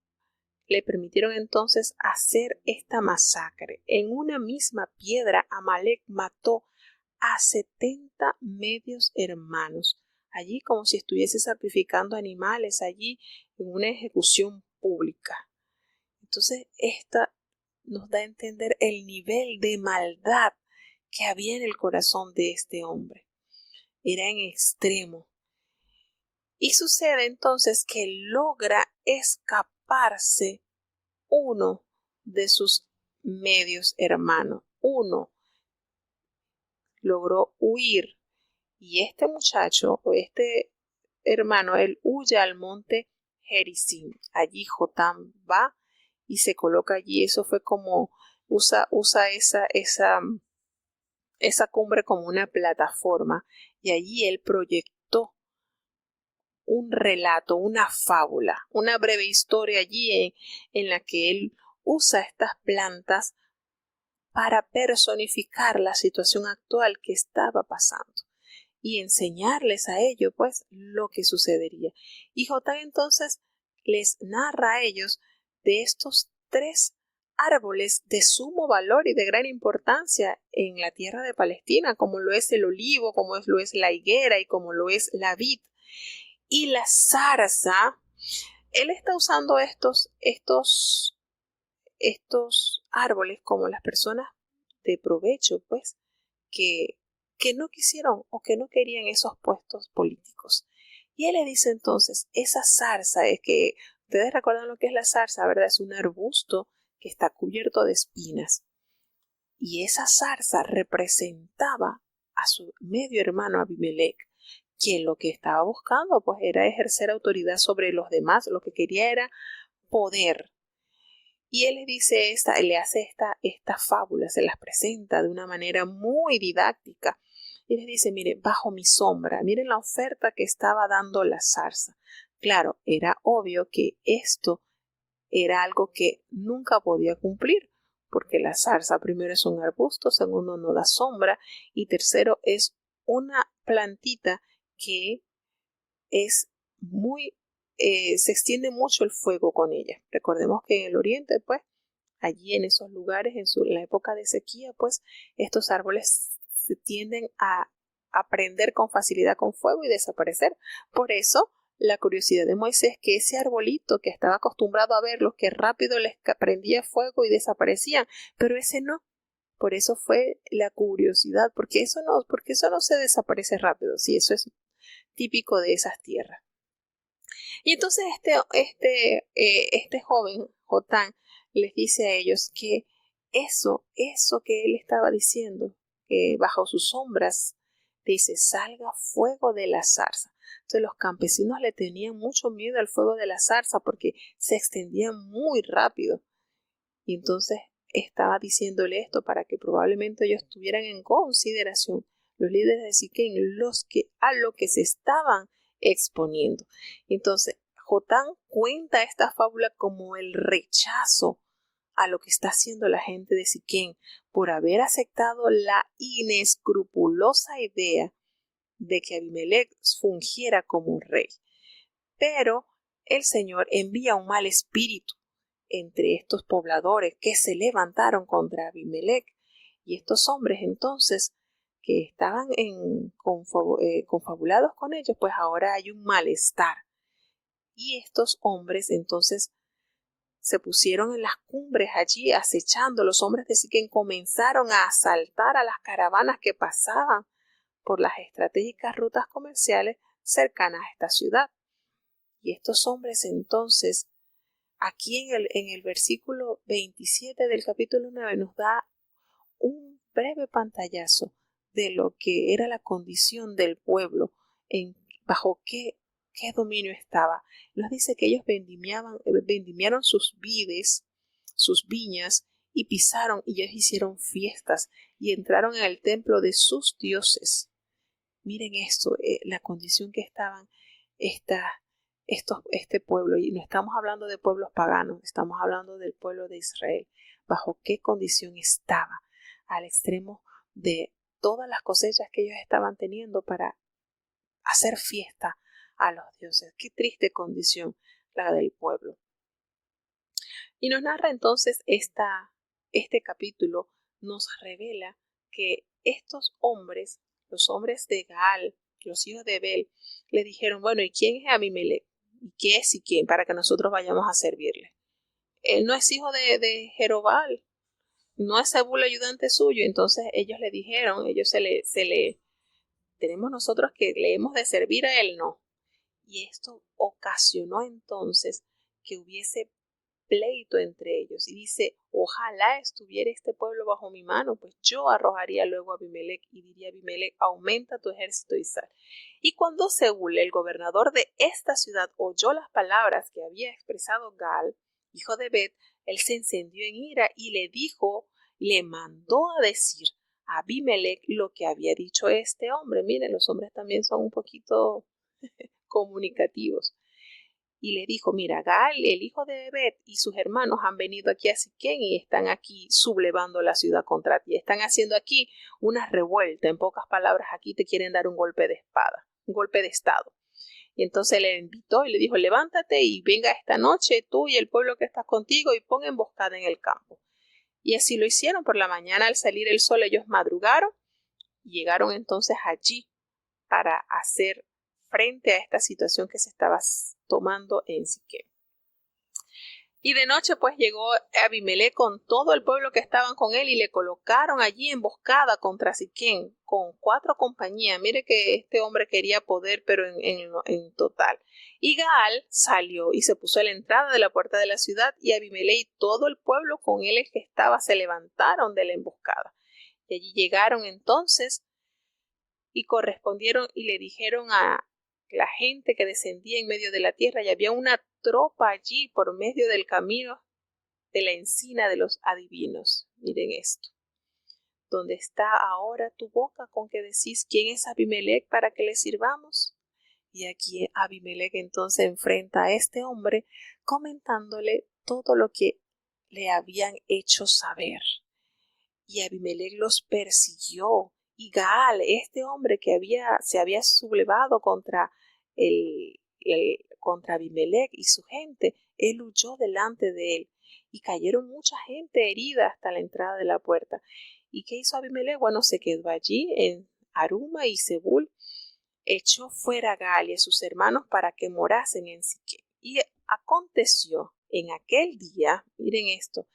le permitieron entonces hacer esta masacre. En una misma piedra, Amalek mató a 70 medios hermanos, allí como si estuviese sacrificando animales, allí en una ejecución pública. Entonces, esta nos da a entender el nivel de maldad que había en el corazón de este hombre. Era en extremo. Y sucede entonces que logra escaparse uno de sus medios hermanos. Uno logró huir. Y este muchacho o este hermano, él huye al monte Gerizim. Allí Jotam va y se coloca allí. Eso fue como usa esa cumbre como una plataforma, y allí él proyectó un relato, una fábula, una breve historia allí en la que él usa estas plantas para personificar la situación actual que estaba pasando y enseñarles a ellos pues lo que sucedería. Y Jotam entonces les narra a ellos de estos 3 árboles de sumo valor y de gran importancia en la tierra de Palestina, como lo es el olivo, como lo es la higuera y como lo es la vid. Y la zarza, él está usando estos árboles como las personas de provecho, pues, que no quisieron o que no querían esos puestos políticos. Y él le dice entonces, esa zarza es que, ustedes recuerdan lo que es la zarza, ¿verdad? Es un arbusto que está cubierto de espinas. Y esa zarza representaba a su medio hermano Abimelec, quien lo que estaba buscando pues era ejercer autoridad sobre los demás, lo que quería era poder. Y él le dice le hace esta fábula, se las presenta de una manera muy didáctica. Y les dice, mire, bajo mi sombra, miren la oferta que estaba dando la zarza. Claro, era obvio que esto era algo que nunca podía cumplir, porque la zarza primero es un arbusto, segundo no da sombra y tercero es una plantita que es muy, se extiende mucho el fuego con ella. Recordemos que en el oriente, pues, allí en esos lugares, en la época de sequía, pues, estos árboles se tienden a prender con facilidad con fuego y desaparecer. Por eso, la curiosidad de Moisés, que ese arbolito que estaba acostumbrado a verlos, que rápido les prendía fuego y desaparecían, pero ese no. Por eso fue la curiosidad, porque eso no se desaparece rápido, sí, eso es típico de esas tierras. Y entonces este joven, Jotán, les dice a ellos que eso que él estaba diciendo, que bajo sus sombras, dice, salga fuego de la zarza. Entonces los campesinos le tenían mucho miedo al fuego de la zarza porque se extendía muy rápido. Y entonces estaba diciéndole esto para que probablemente ellos tuvieran en consideración los líderes de Siquem, a lo que se estaban exponiendo. Entonces, Jotán cuenta esta fábula como el rechazo a lo que está haciendo la gente de Siquem por haber aceptado la inescrupulosa idea de que Abimelec fungiera como rey. Pero el Señor envía un mal espíritu entre estos pobladores que se levantaron contra Abimelec, y estos hombres entonces que estaban confabulados con ellos, pues ahora hay un malestar. Y estos hombres entonces se pusieron en las cumbres allí acechando. Los hombres de Siquem comenzaron a asaltar a las caravanas que pasaban por las estratégicas rutas comerciales cercanas a esta ciudad. Y estos hombres entonces, aquí en el versículo 27 del capítulo 9 nos da un breve pantallazo de lo que era la condición del pueblo, bajo qué dominio estaba. Nos dice que ellos vendimiaron sus vides, sus viñas, y pisaron y ellos hicieron fiestas y entraron en el templo de sus dioses. Miren esto, la condición que estaban este pueblo, y no estamos hablando de pueblos paganos, estamos hablando del pueblo de Israel, bajo qué condición estaba, al extremo de todas las cosechas que ellos estaban teniendo para hacer fiesta a los dioses. Qué triste condición la del pueblo. Y nos narra entonces este capítulo, nos revela que estos hombres, los hombres de Gaal, los hijos de Bel, le dijeron, bueno, ¿y quién es Abimelec? ¿Y qué es y quién? Para que nosotros vayamos a servirle. Él no es hijo de Jerobal, no es Zebul ayudante suyo. Entonces ellos le dijeron, tenemos nosotros que le hemos de servir a él, no. Y esto ocasionó entonces que hubiese pleito entre ellos, y dice, ojalá estuviera este pueblo bajo mi mano, pues yo arrojaría luego a Abimelec y diría a Abimelec, aumenta tu ejército y sal. Y cuando Zebul, el gobernador de esta ciudad, oyó las palabras que había expresado Gaal, hijo de Bet, él se encendió en ira y le mandó a decir a Abimelec lo que había dicho este hombre. Miren, los hombres también son un poquito comunicativos. Y le dijo, mira, Gaal, el hijo de Bet, y sus hermanos han venido aquí a Siquem y están aquí sublevando la ciudad contra ti. Están haciendo aquí una revuelta. En pocas palabras, aquí te quieren dar un golpe de espada, un golpe de estado. Y entonces le invitó y le dijo, levántate y venga esta noche tú y el pueblo que estás contigo y pon emboscada en el campo. Y así lo hicieron. Por la mañana, al salir el sol, ellos madrugaron y llegaron entonces allí para hacer frente a esta situación que se estaba tomando en Siquem. Y de noche pues llegó Abimelech con todo el pueblo que estaban con él y le colocaron allí emboscada contra Siquem con 4 compañías. Mire que este hombre quería poder, pero en total. Y Gaal salió y se puso a la entrada de la puerta de la ciudad, y Abimelech y todo el pueblo con él el que estaba se levantaron de la emboscada. Y allí llegaron entonces y correspondieron y le dijeron a la gente que descendía en medio de la tierra, y había una tropa allí por medio del camino de la encina de los adivinos. Miren esto. ¿Dónde está ahora tu boca con que decís quién es Abimelech para que le sirvamos? Y aquí Abimelech entonces enfrenta a este hombre comentándole todo lo que le habían hecho saber. Y Abimelech los persiguió. Y Gaal, este hombre que se había sublevado contra contra Abimelech y su gente, él huyó delante de él. Y cayeron mucha gente herida hasta la entrada de la puerta. ¿Y qué hizo Abimelech? Bueno, se quedó allí en Aruma y Zebul. Echó fuera a Gaal y a sus hermanos para que morasen en Siquem. Y aconteció en aquel día, miren esto,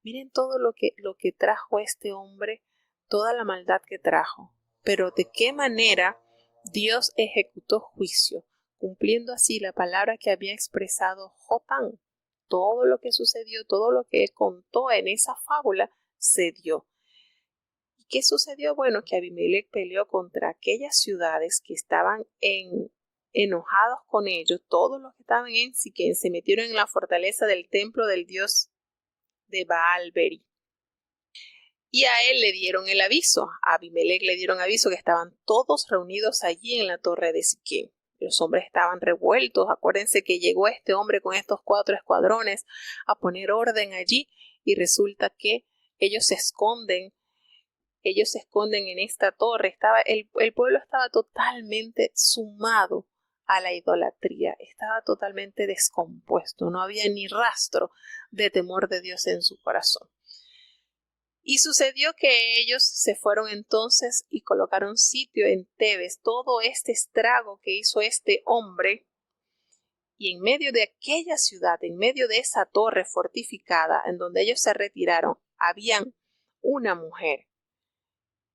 miren todo lo que trajo este hombre, toda la maldad que trajo, pero de qué manera Dios ejecutó juicio, cumpliendo así la palabra que había expresado Jotán. Todo lo que sucedió, todo lo que él contó en esa fábula, se dio. ¿Y qué sucedió? Bueno, que Abimelech peleó contra aquellas ciudades que estaban enojados con ellos. Todos los que estaban en Siquem se metieron en la fortaleza del templo del dios de Baal-Beri. Y a él le dieron el aviso, a Abimelech le dieron aviso que estaban todos reunidos allí en la torre de Siquem. Los hombres estaban revueltos. Acuérdense que llegó este hombre con estos 4 escuadrones a poner orden allí, y resulta que ellos se esconden en esta torre. El pueblo estaba totalmente sumado a la idolatría, estaba totalmente descompuesto, no había ni rastro de temor de Dios en su corazón. Y sucedió que ellos se fueron entonces y colocaron sitio en Tebes. Todo este estrago que hizo este hombre, y en medio de aquella ciudad, en medio de esa torre fortificada en donde ellos se retiraron, habían una mujer,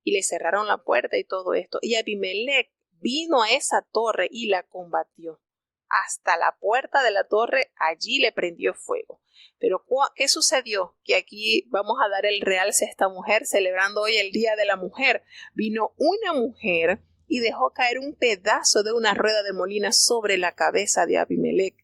y le cerraron la puerta y todo esto. Y Abimelech vino a esa torre y la combatió. Hasta la puerta de la torre, allí le prendió fuego. Pero ¿qué sucedió? Que aquí vamos a dar el realce a esta mujer, celebrando hoy el Día de la Mujer. Vino una mujer y dejó caer un pedazo de una rueda de molina sobre la cabeza de Abimelech.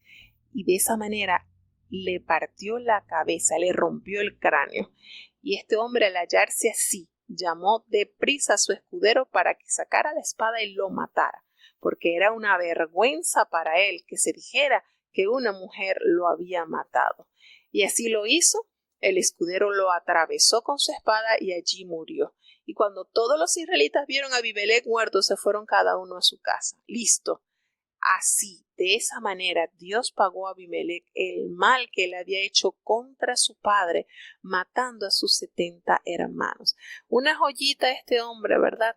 Y de esa manera le partió la cabeza, le rompió el cráneo. Y este hombre, al hallarse así, llamó deprisa a su escudero para que sacara la espada y lo matara, porque era una vergüenza para él que se dijera que una mujer lo había matado. Y así lo hizo. El escudero lo atravesó con su espada y allí murió. Y cuando todos los israelitas vieron a Abimelech muerto, se fueron cada uno a su casa. Listo. Así, de esa manera, Dios pagó a Abimelech el mal que él había hecho contra su padre, matando a sus 70 hermanos. Una joyita este hombre, ¿verdad?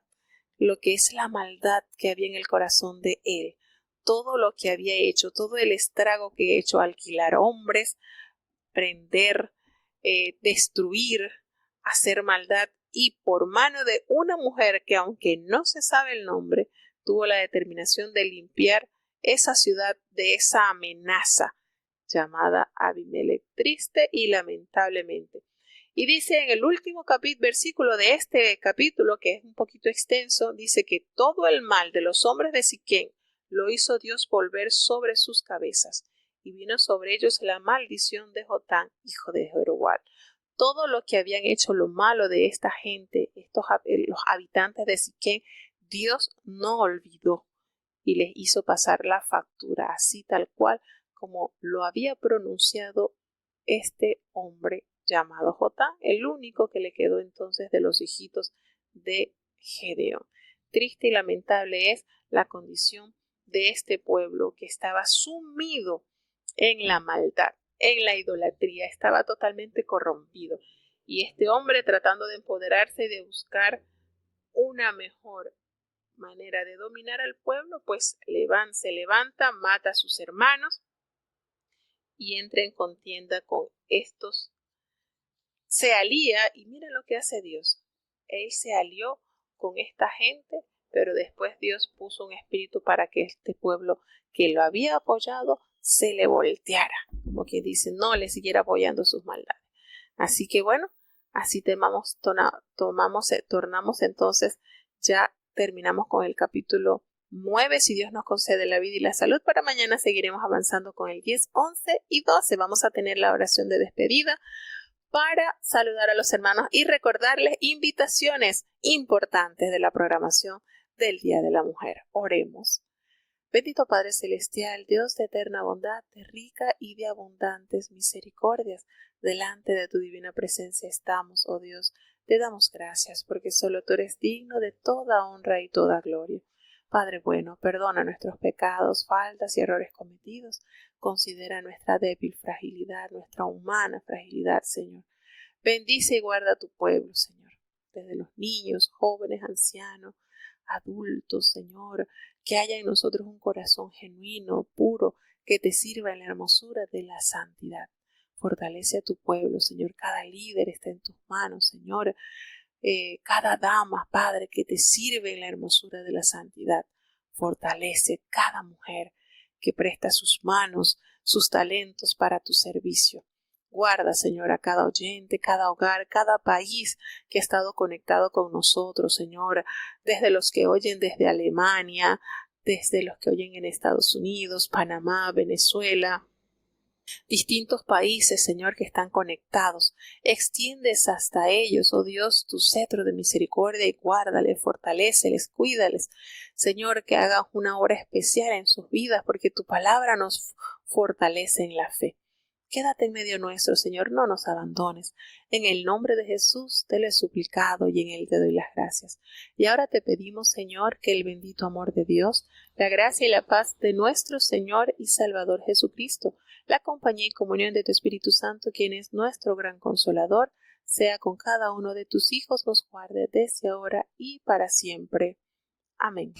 Lo que es la maldad que había en el corazón de él. Todo lo que había hecho, todo el estrago que ha hecho, alquilar hombres, prender, destruir, hacer maldad, y por mano de una mujer que, aunque no se sabe el nombre, tuvo la determinación de limpiar esa ciudad de esa amenaza llamada Abimelech, triste y lamentablemente. Y dice en el último versículo de este capítulo, que es un poquito extenso, dice que todo el mal de los hombres de Siquem lo hizo Dios volver sobre sus cabezas, y vino sobre ellos la maldición de Jotán, hijo de Jerobal. Todo lo que habían hecho, lo malo de esta gente, los habitantes de Siquem, Dios no olvidó y les hizo pasar la factura, así tal cual como lo había pronunciado este hombre llamado Jotán, el único que le quedó entonces de los hijitos de Gedeón. Triste y lamentable es la condición de este pueblo que estaba sumido en la maldad, en la idolatría, estaba totalmente corrompido. Y este hombre, tratando de empoderarse y de buscar una mejor manera de dominar al pueblo, pues se levanta, mata a sus hermanos y entra en contienda con estos. Se alía y mira lo que hace Dios. Él se alió con esta gente, pero después Dios puso un espíritu para que este pueblo que lo había apoyado se le volteara, como que dice, no le siguiera apoyando sus maldades. Así que bueno, así tornamos entonces, ya terminamos con el capítulo 9, si Dios nos concede la vida y la salud. Para mañana seguiremos avanzando con el 10, 11 y 12. Vamos a tener la oración de despedida para saludar a los hermanos y recordarles invitaciones importantes de la programación del Día de la Mujer. Oremos. Bendito Padre Celestial, Dios de eterna bondad, de rica y de abundantes misericordias, delante de tu divina presencia estamos, oh Dios. Te damos gracias porque solo tú eres digno de toda honra y toda gloria. Padre bueno, perdona nuestros pecados, faltas y errores cometidos. Considera nuestra débil fragilidad, nuestra humana fragilidad, Señor. Bendice y guarda a tu pueblo, Señor, desde los niños, jóvenes, ancianos, adultos, Señor, que haya en nosotros un corazón genuino, puro, que te sirva en la hermosura de la santidad. Fortalece a tu pueblo, Señor. Cada líder está en tus manos, Señor. Cada dama, Padre, que te sirve en la hermosura de la santidad. Fortalece cada mujer que presta sus manos, sus talentos para tu servicio. Guarda, Señor, a cada oyente, cada hogar, cada país que ha estado conectado con nosotros, Señor, desde los que oyen desde Alemania, desde los que oyen en Estados Unidos, Panamá, Venezuela, distintos países, Señor, que están conectados. Extiendes hasta ellos, oh Dios, tu cetro de misericordia y guárdales, fortaléceles, cuídales, Señor, que hagan una obra especial en sus vidas, porque tu palabra nos fortalece en la fe. Quédate en medio nuestro, Señor, no nos abandones. En el nombre de Jesús te lo he suplicado y en él te doy las gracias. Y ahora te pedimos, Señor, que el bendito amor de Dios, la gracia y la paz de nuestro Señor y Salvador Jesucristo, la compañía y comunión de tu Espíritu Santo, quien es nuestro gran consolador, sea con cada uno de tus hijos, nos guarde desde ahora y para siempre. Amén.